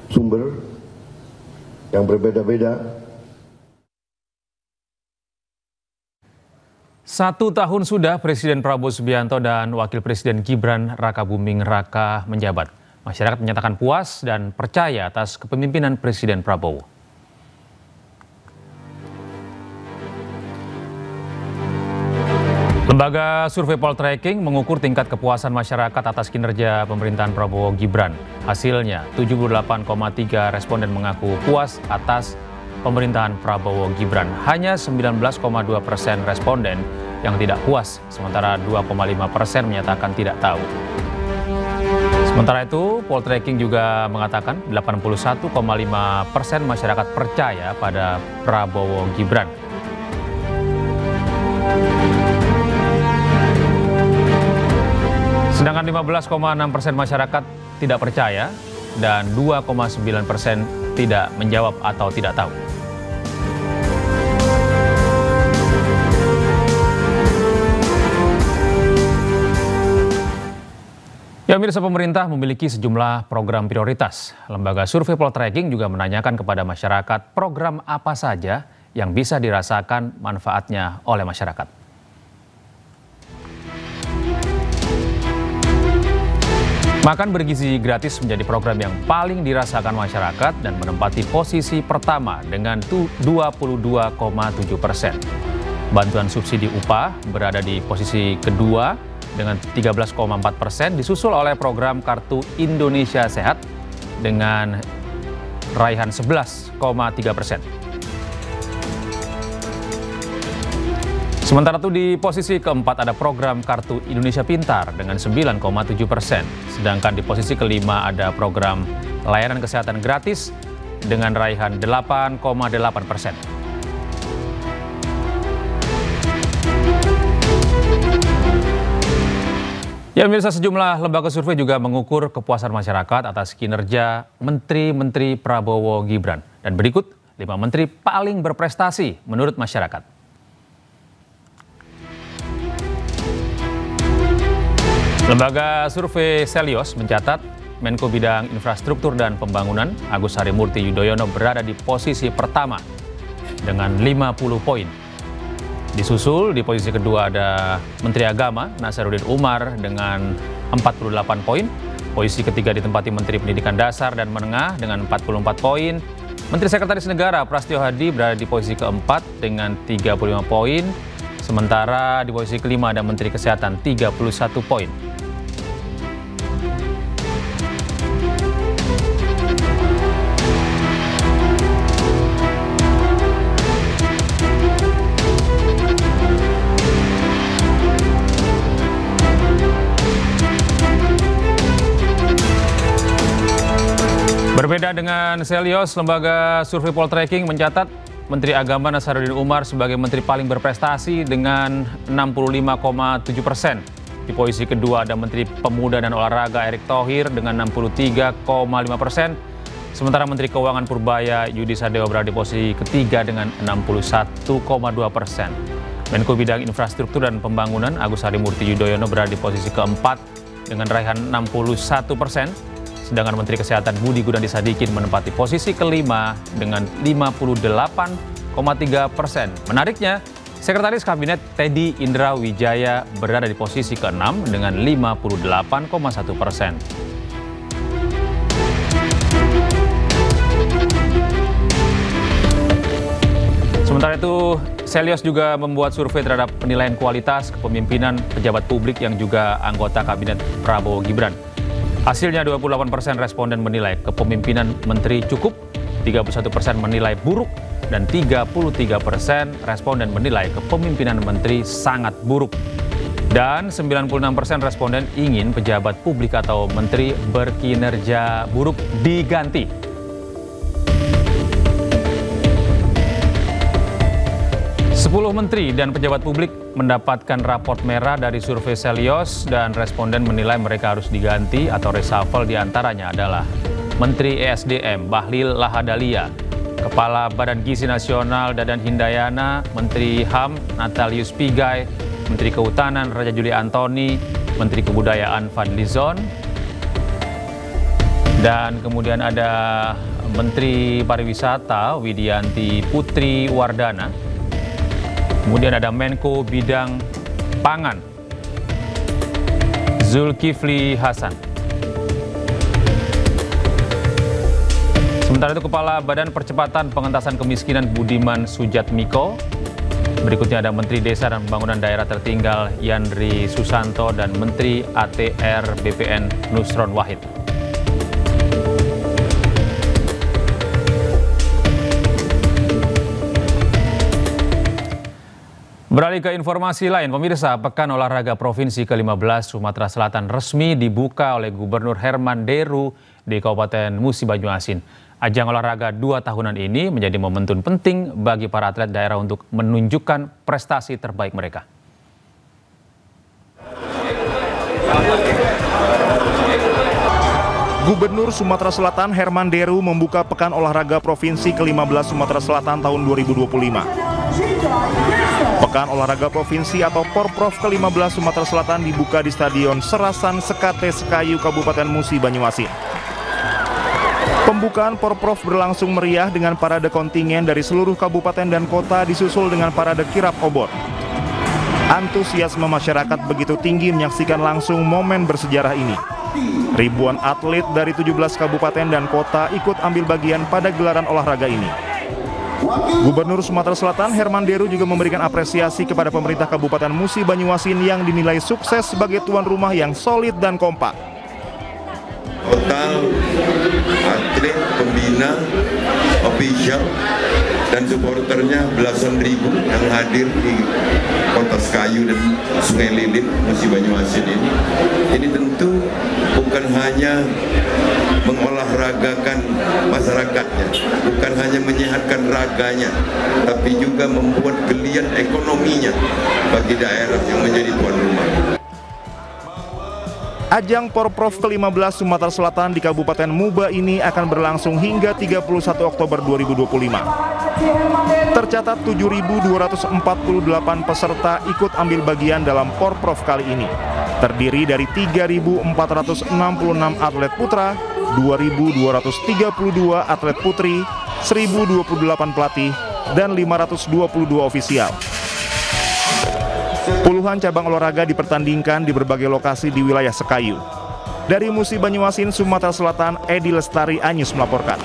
sumber yang berbeda-beda. 1 tahun sudah Presiden Prabowo Subianto dan Wakil Presiden Gibran Rakabuming Raka menjabat. Masyarakat menyatakan puas dan percaya atas kepemimpinan Presiden Prabowo. Lembaga survei Poltreking mengukur tingkat kepuasan masyarakat atas kinerja pemerintahan Prabowo Gibran. Hasilnya, 78,3 responden mengaku puas atas pemerintahan Prabowo Gibran. Hanya 19,2% responden yang tidak puas, sementara 2,5% menyatakan tidak tahu. Sementara itu, Poltreking juga mengatakan 81,5% masyarakat percaya pada Prabowo Gibran. Sedangkan 15,6% masyarakat tidak percaya dan 2,9% tidak menjawab atau tidak tahu. Ya, pemirsa, pemerintah memiliki sejumlah program prioritas. Lembaga survei Poltreking juga menanyakan kepada masyarakat program apa saja yang bisa dirasakan manfaatnya oleh masyarakat. Makan bergizi gratis menjadi program yang paling dirasakan masyarakat dan menempati posisi pertama dengan 22,7%. Bantuan subsidi upah berada di posisi kedua dengan 13,4%, disusul oleh program Kartu Indonesia Sehat dengan raihan 11,3%. Sementara itu di posisi keempat ada program Kartu Indonesia Pintar dengan 9,7%. Sedangkan di posisi kelima ada program layanan kesehatan gratis dengan raihan 8,8%. Ya, pemirsa, sejumlah lembaga survei juga mengukur kepuasan masyarakat atas kinerja Menteri-Menteri Prabowo Gibran. Dan berikut 5 menteri paling berprestasi menurut masyarakat. Lembaga survei Selios mencatat Menko Bidang Infrastruktur dan Pembangunan Agus Harimurti Yudhoyono berada di posisi pertama dengan 50 poin. Disusul di posisi kedua ada Menteri Agama Nasaruddin Umar dengan 48 poin. Posisi ketiga ditempati Menteri Pendidikan Dasar dan Menengah dengan 44 poin. Menteri Sekretaris Negara Prastyo Hadi berada di posisi keempat dengan 35 poin. Sementara di posisi kelima ada Menteri Kesehatan 31 poin. Berbeda dengan Selios, lembaga survei Poltreking mencatat Menteri Agama Nasaruddin Umar sebagai menteri paling berprestasi dengan 65,7%. Di posisi kedua ada Menteri Pemuda dan Olahraga Erick Thohir dengan 63,5%. Sementara Menteri Keuangan Purbaya Yudi Sadewa berada di posisi ketiga dengan 61,2%. Menko Bidang Infrastruktur dan Pembangunan Agus Harimurti Yudhoyono berada di posisi keempat dengan raihan 61%. Sedangkan Menteri Kesehatan Budi Gunadi Sadikin menempati posisi kelima dengan 58,3%. Menariknya, Sekretaris Kabinet Teddy Indra Wijaya berada di posisi ke-6 dengan 58,1%. Sementara itu, Selios juga membuat survei terhadap penilaian kualitas kepemimpinan pejabat publik yang juga anggota Kabinet Prabowo Gibran. Hasilnya 28% responden menilai kepemimpinan menteri cukup, 31% menilai buruk, dan 33% responden menilai kepemimpinan menteri sangat buruk. Dan 96% responden ingin pejabat publik atau menteri berkinerja buruk diganti. Sepuluh menteri dan pejabat publik mendapatkan raport merah dari survei Selios dan responden menilai mereka harus diganti atau reshuffle. Diantaranya adalah Menteri ESDM Bahlil Lahadalia, Kepala Badan Gizi Nasional Dadan Hindayana, Menteri HAM Natalius Pigai, Menteri Kehutanan Raja Juli Antoni, Menteri Kebudayaan Fadlizon, Dan kemudian ada Menteri Pariwisata Widianti Putri Wardana. Kemudian ada Menko Bidang Pangan Zulkifli Hasan. Sementara itu Kepala Badan Percepatan Pengentasan Kemiskinan Budiman Sujatmiko. Berikutnya ada Menteri Desa dan Pembangunan Daerah Tertinggal Yandri Susanto dan Menteri ATR BPN Nusron Wahid. Beralih ke informasi lain, pemirsa, Pekan Olahraga Provinsi ke-15 Sumatera Selatan resmi dibuka oleh Gubernur Herman Deru di Kabupaten Musi Banyuasin. Ajang olahraga 2 tahunan ini menjadi momentum penting bagi para atlet daerah untuk menunjukkan prestasi terbaik mereka. Gubernur Sumatera Selatan Herman Deru membuka Pekan Olahraga Provinsi ke-15 Sumatera Selatan tahun 2025. Pekan Olahraga Provinsi atau Porprov ke-15 Sumatera Selatan dibuka di Stadion Serasan Sekate Sekayu Kabupaten Musi Banyuasin. Pembukaan Porprov berlangsung meriah dengan parade kontingen dari seluruh kabupaten dan kota disusul dengan parade kirap obor. Antusiasme masyarakat begitu tinggi menyaksikan langsung momen bersejarah ini. Ribuan atlet dari 17 kabupaten dan kota ikut ambil bagian pada gelaran olahraga ini. Gubernur Sumatera Selatan Herman Deru juga memberikan apresiasi kepada pemerintah Kabupaten Musi Banyuasin yang dinilai sukses sebagai tuan rumah yang solid dan kompak. Total atlet, pembina, official, dan supporternya belasan ribu yang hadir di Kota Sekayu dan Sungai Lilit Musi Banyuasin ini. Ini tentu bukan hanya mengolahragakan masyarakatnya, bukan hanya menyehatkan raganya, tapi juga membuat geliat ekonominya bagi daerah yang menjadi tuan rumah. Ajang Porprov ke-15 Sumatera Selatan di Kabupaten Muba ini akan berlangsung hingga 31 Oktober 2025. Tercatat 7.248 peserta ikut ambil bagian dalam Porprov kali ini. Terdiri dari 3.466 atlet putra, 2.232 atlet putri, 1.028 pelatih, dan 522 ofisial. Puluhan cabang olahraga dipertandingkan di berbagai lokasi di wilayah Sekayu. Dari Musi Banyuasin, Sumatera Selatan, Edi Lestari Anyus melaporkan.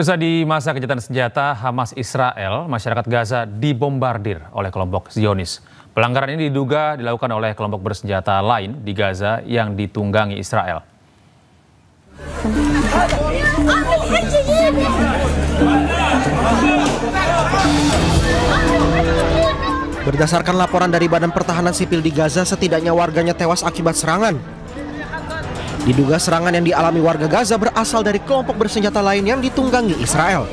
Di masa kejahatan senjata Hamas Israel, masyarakat Gaza dibombardir oleh kelompok Zionis. Pelanggaran ini diduga dilakukan oleh kelompok bersenjata lain di Gaza yang ditunggangi Israel. Berdasarkan laporan dari Badan Pertahanan Sipil di Gaza, setidaknya warganya tewas akibat serangan. Diduga serangan yang dialami warga Gaza berasal dari kelompok bersenjata lain yang ditunggangi Israel.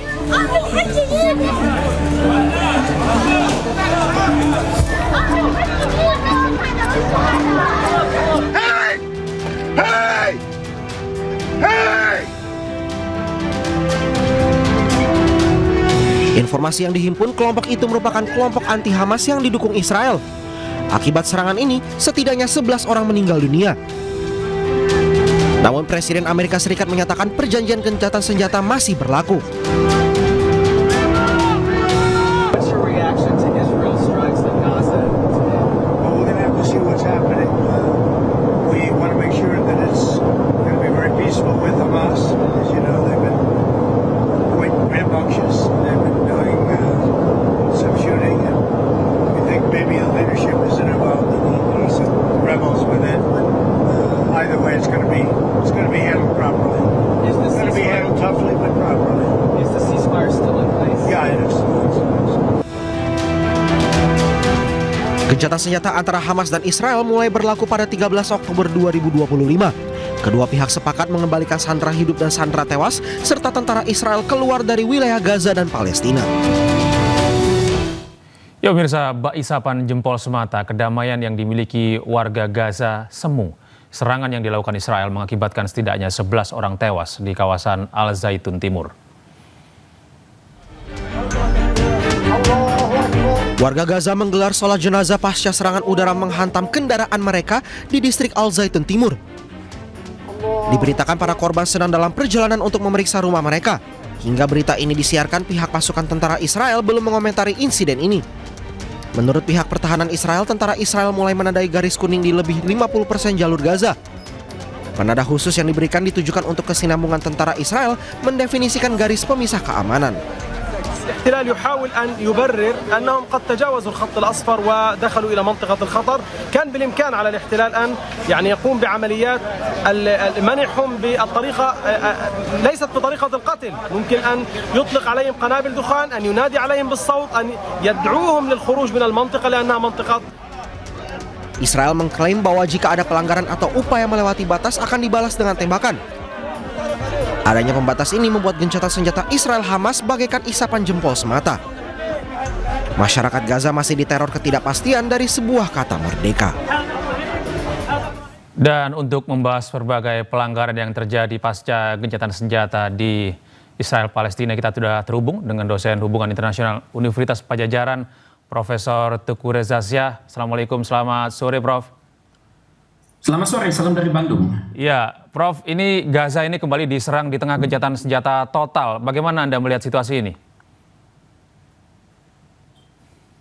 Informasi yang dihimpun kelompok itu merupakan kelompok anti-Hamas yang didukung Israel. Akibat serangan ini, setidaknya 11 orang meninggal dunia. Namun Presiden Amerika Serikat menyatakan perjanjian gencatan senjata masih berlaku. Gencatan senjata antara Hamas dan Israel mulai berlaku pada 13 Oktober 2025. Kedua pihak sepakat mengembalikan sandera hidup dan sandera tewas, serta tentara Israel keluar dari wilayah Gaza dan Palestina. Ya pemirsa, bak isapan jempol semata kedamaian yang dimiliki warga Gaza semu. Serangan yang dilakukan Israel mengakibatkan setidaknya 11 orang tewas di kawasan Al-Zaitun Timur. Warga Gaza menggelar sholat jenazah pasca serangan udara menghantam kendaraan mereka di distrik Al-Zaitun Timur. Diberitakan para korban sedang dalam perjalanan untuk memeriksa rumah mereka. Hingga berita ini disiarkan, pihak pasukan tentara Israel belum mengomentari insiden ini. Menurut pihak pertahanan Israel, tentara Israel mulai menandai garis kuning di lebih 50% jalur Gaza. Penanda khusus yang diberikan ditujukan untuk kesinambungan tentara Israel mendefinisikan garis pemisah keamanan. الاحتلال يحاول أن يبرر أنهم قد تجاوزوا الخط الأصفر ودخلوا إلى منطقة الخطر. كان بالإمكان على الاحتلال أن يقوم بعمليات منعهم بالطريقة ليست بطريقة القتل. ممكن أن يطلق عليهم قنابل دخان، أن ينادي عليهم بالصوت، أن يدعوهم للخروج من المنطقة لأنها منطقة. Israel mengklaim bahwa jika ada pelanggaran atau upaya melewati batas akan dibalas dengan tembakan. Adanya pembatas ini membuat gencatan senjata Israel Hamas bagaikan isapan jempol semata. Masyarakat Gaza masih diteror ketidakpastian dari sebuah kata merdeka. Dan untuk membahas berbagai pelanggaran yang terjadi pasca gencatan senjata di Israel Palestina, kita sudah terhubung dengan dosen hubungan internasional Universitas Padjadjaran, Profesor Teuku Reza Syah. Assalamualaikum, selamat sore Prof. Selamat sore, salam dari Bandung. Ya, Prof, ini Gaza ini kembali diserang di tengah gencatan senjata total. Bagaimana Anda melihat situasi ini?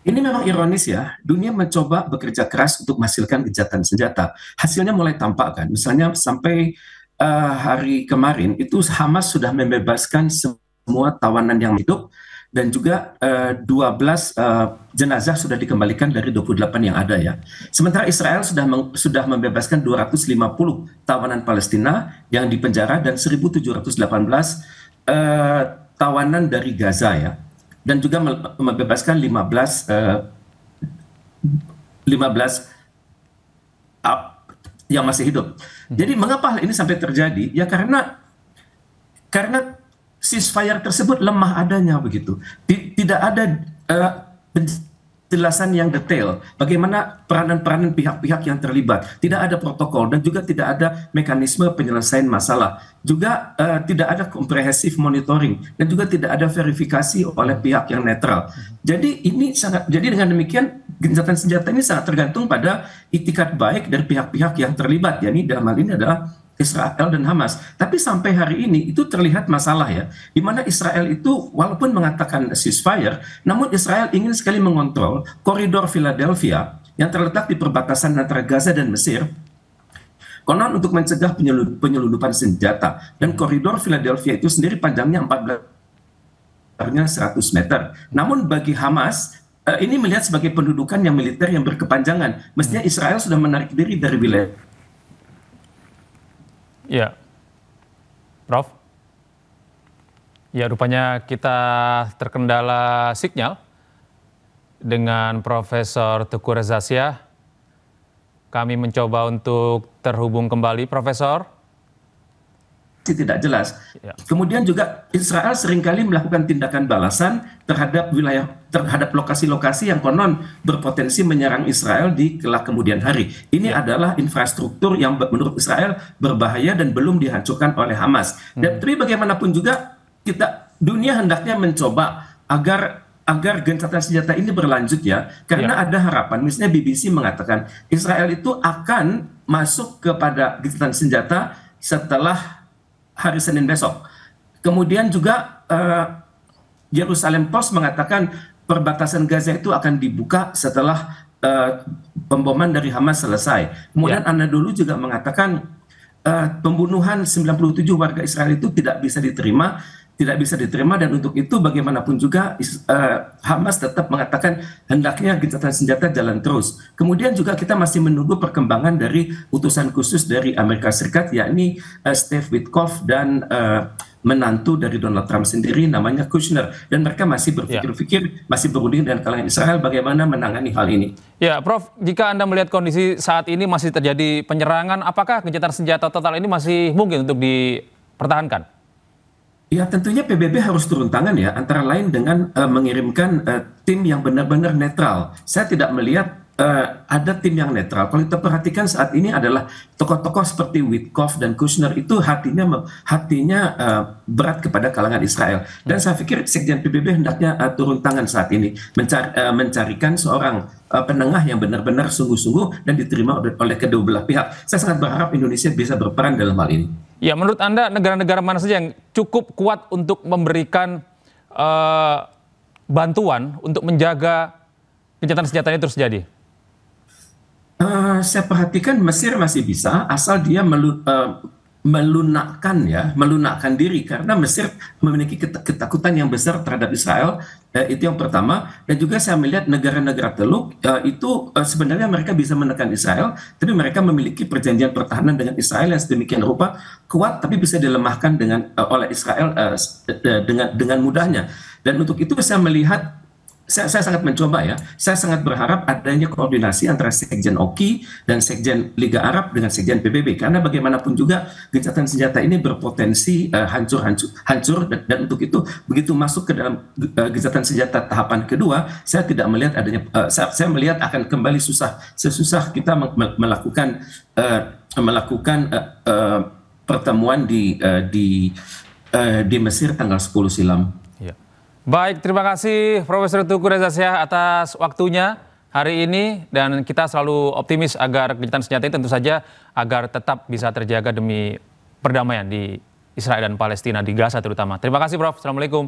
Ini memang ironis ya, dunia mencoba bekerja keras untuk menghasilkan gencatan senjata. Hasilnya mulai tampak kan, misalnya sampai hari kemarin itu Hamas sudah membebaskan semua tawanan yang hidup, dan juga 12 jenazah sudah dikembalikan dari 28 yang ada ya. Sementara Israel sudah membebaskan 250 tawanan Palestina yang dipenjara dan 1.718 tawanan dari Gaza ya. Dan juga membebaskan 15 yang masih hidup. Jadi mengapa hal ini sampai terjadi? Ya karena ceasefire tersebut lemah adanya begitu. Tidak ada penjelasan yang detail bagaimana peranan-peranan pihak-pihak yang terlibat. Tidak ada protokol dan juga tidak ada mekanisme penyelesaian masalah. Juga tidak ada comprehensive monitoring dan juga tidak ada verifikasi oleh pihak yang netral. Jadi dengan demikian gencatan senjata ini sangat tergantung pada itikat baik dari pihak-pihak yang terlibat. Yani dalam hal ini adalah Israel dan Hamas. Tapi sampai hari ini itu terlihat masalah ya, di mana Israel itu walaupun mengatakan ceasefire, namun Israel ingin sekali mengontrol koridor Philadelphia yang terletak di perbatasan antara Gaza dan Mesir, konon untuk mencegah penyelundupan senjata. Dan koridor Philadelphia itu sendiri panjangnya 100 meter. Namun bagi Hamas, ini melihat sebagai pendudukan yang militer yang berkepanjangan. Mestinya Israel sudah menarik diri dari wilayah. Ya, Prof. Ya, rupanya kita terkendala sinyal dengan Profesor Teuku Reza Syah. Kami mencoba untuk terhubung kembali, Profesor. Tidak jelas. Kemudian juga Israel seringkali melakukan tindakan balasan terhadap lokasi-lokasi yang konon berpotensi menyerang Israel di kelak kemudian hari. Ini adalah infrastruktur yang menurut Israel berbahaya dan belum dihancurkan oleh Hamas. Dan tapi bagaimanapun juga dunia hendaknya mencoba agar gencatan senjata ini berlanjut ya, karena ada harapan. Misalnya BBC mengatakan Israel itu akan masuk kepada gencatan senjata setelah hari Senin besok. Kemudian juga Jerusalem Post mengatakan perbatasan Gaza itu akan dibuka setelah pemboman dari Hamas selesai. Kemudian Anadolu juga mengatakan pembunuhan 97 warga Israel itu tidak bisa diterima, dan untuk itu bagaimanapun juga Hamas tetap mengatakan hendaknya gencatan senjata jalan terus. Kemudian juga kita masih menunggu perkembangan dari utusan khusus dari Amerika Serikat, yakni Steve Witkoff dan menantu dari Donald Trump sendiri namanya Kushner, dan mereka masih berpikir-pikir, masih berunding dengan kalangan Israel bagaimana menangani hal ini. Ya, Prof, jika Anda melihat kondisi saat ini masih terjadi penyerangan, apakah gencatan senjata total ini masih mungkin untuk dipertahankan? Ya tentunya PBB harus turun tangan ya, antara lain dengan mengirimkan tim yang benar-benar netral. Saya tidak melihat ada tim yang netral. Kalau kita perhatikan saat ini adalah tokoh-tokoh seperti Witkoff dan Kushner itu hatinya berat kepada kalangan Israel. Dan saya pikir Sekjen PBB hendaknya turun tangan saat ini, mencarikan seorang penengah yang benar-benar sungguh-sungguh dan diterima oleh kedua belah pihak. Saya sangat berharap Indonesia bisa berperan dalam hal ini. Ya, menurut Anda negara-negara mana saja yang cukup kuat untuk memberikan bantuan untuk menjaga gencatan senjata ini terus terjadi? Saya perhatikan Mesir masih bisa, asal dia melunakkan diri, karena Mesir memiliki ketakutan yang besar terhadap Israel. Itu yang pertama. Dan juga saya melihat negara-negara Teluk itu sebenarnya mereka bisa menekan Israel, tapi mereka memiliki perjanjian pertahanan dengan Israel yang sedemikian rupa kuat, tapi bisa dilemahkan oleh Israel dengan mudahnya. Dan untuk itu saya melihat, saya sangat mencoba ya, saya sangat berharap adanya koordinasi antara Sekjen OKI dan Sekjen Liga Arab dengan Sekjen PBB, karena bagaimanapun juga gencatan senjata ini berpotensi hancur, dan untuk itu begitu masuk ke dalam gencatan senjata tahapan kedua, saya tidak melihat adanya, saya melihat akan kembali sesusah kita melakukan pertemuan di Mesir tanggal 10 silam. Baik, terima kasih Profesor Teuku Reza Shah atas waktunya hari ini, dan kita selalu optimis agar gencatan senjata ini tentu saja agar tetap bisa terjaga demi perdamaian di Israel dan Palestina, di Gaza terutama. Terima kasih Prof. Assalamualaikum.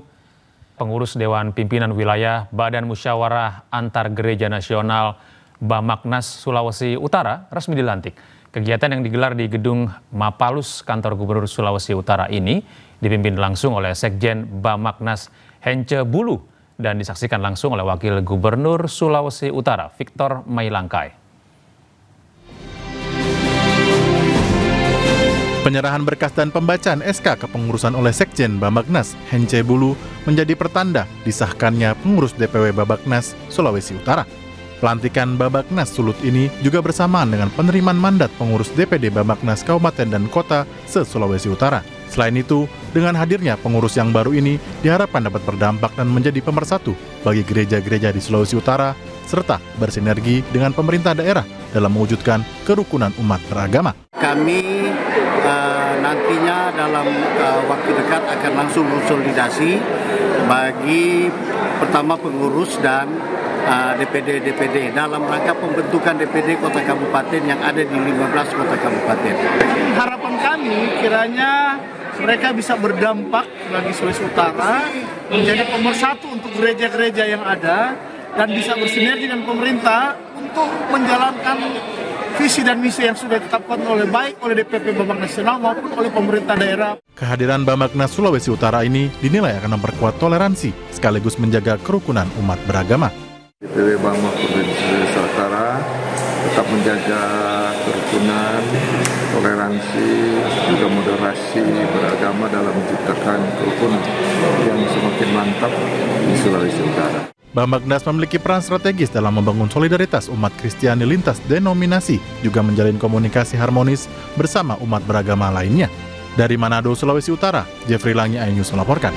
Pengurus Dewan Pimpinan Wilayah Badan Musyawarah Antar Gereja Nasional Bamaknas Sulawesi Utara resmi dilantik. Kegiatan yang digelar di Gedung Mapalus, Kantor Gubernur Sulawesi Utara ini dipimpin langsung oleh Sekjen Bamaknas Hence Bulu dan disaksikan langsung oleh Wakil Gubernur Sulawesi Utara, Victor Mailangkai. Penyerahan berkas dan pembacaan SK kepengurusan oleh Sekjen Bamaknas Hence Bulu menjadi pertanda disahkannya pengurus DPW Bamaknas Sulawesi Utara. Pelantikan Bamaknas Sulut ini juga bersamaan dengan penerimaan mandat pengurus DPD Bamaknas Kabupaten dan Kota se-Sulawesi Utara. Selain itu, dengan hadirnya pengurus yang baru ini diharapkan dapat berdampak dan menjadi pemersatu bagi gereja-gereja di Sulawesi Utara, serta bersinergi dengan pemerintah daerah dalam mewujudkan kerukunan umat beragama. Kami nantinya dalam waktu dekat akan langsung konsolidasi bagi pertama pengurus dan DPD dalam rangka pembentukan DPD kota kabupaten yang ada di 15 kota kabupaten. Harapan kami kiranya mereka bisa berdampak bagi Sulawesi Utara, menjadi pemersatu untuk gereja-gereja yang ada, dan bisa bersinergi dengan pemerintah untuk menjalankan visi dan misi yang sudah ditetapkan baik oleh DPP Bamaknas Nasional maupun oleh pemerintah daerah. Kehadiran Bamaknas Sulawesi Utara ini dinilai akan memperkuat toleransi sekaligus menjaga kerukunan umat beragama. DPW Bamaknas Sulawesi Utara tetap menjaga kerukunan, toleransi, juga moderasi beragama dalam menciptakan kerukunan yang semakin mantap di Sulawesi Utara. Bamaknas memiliki peran strategis dalam membangun solidaritas umat Kristiani lintas denominasi, juga menjalin komunikasi harmonis bersama umat beragama lainnya. Dari Manado, Sulawesi Utara, Jeffrey Langi, iNews melaporkan.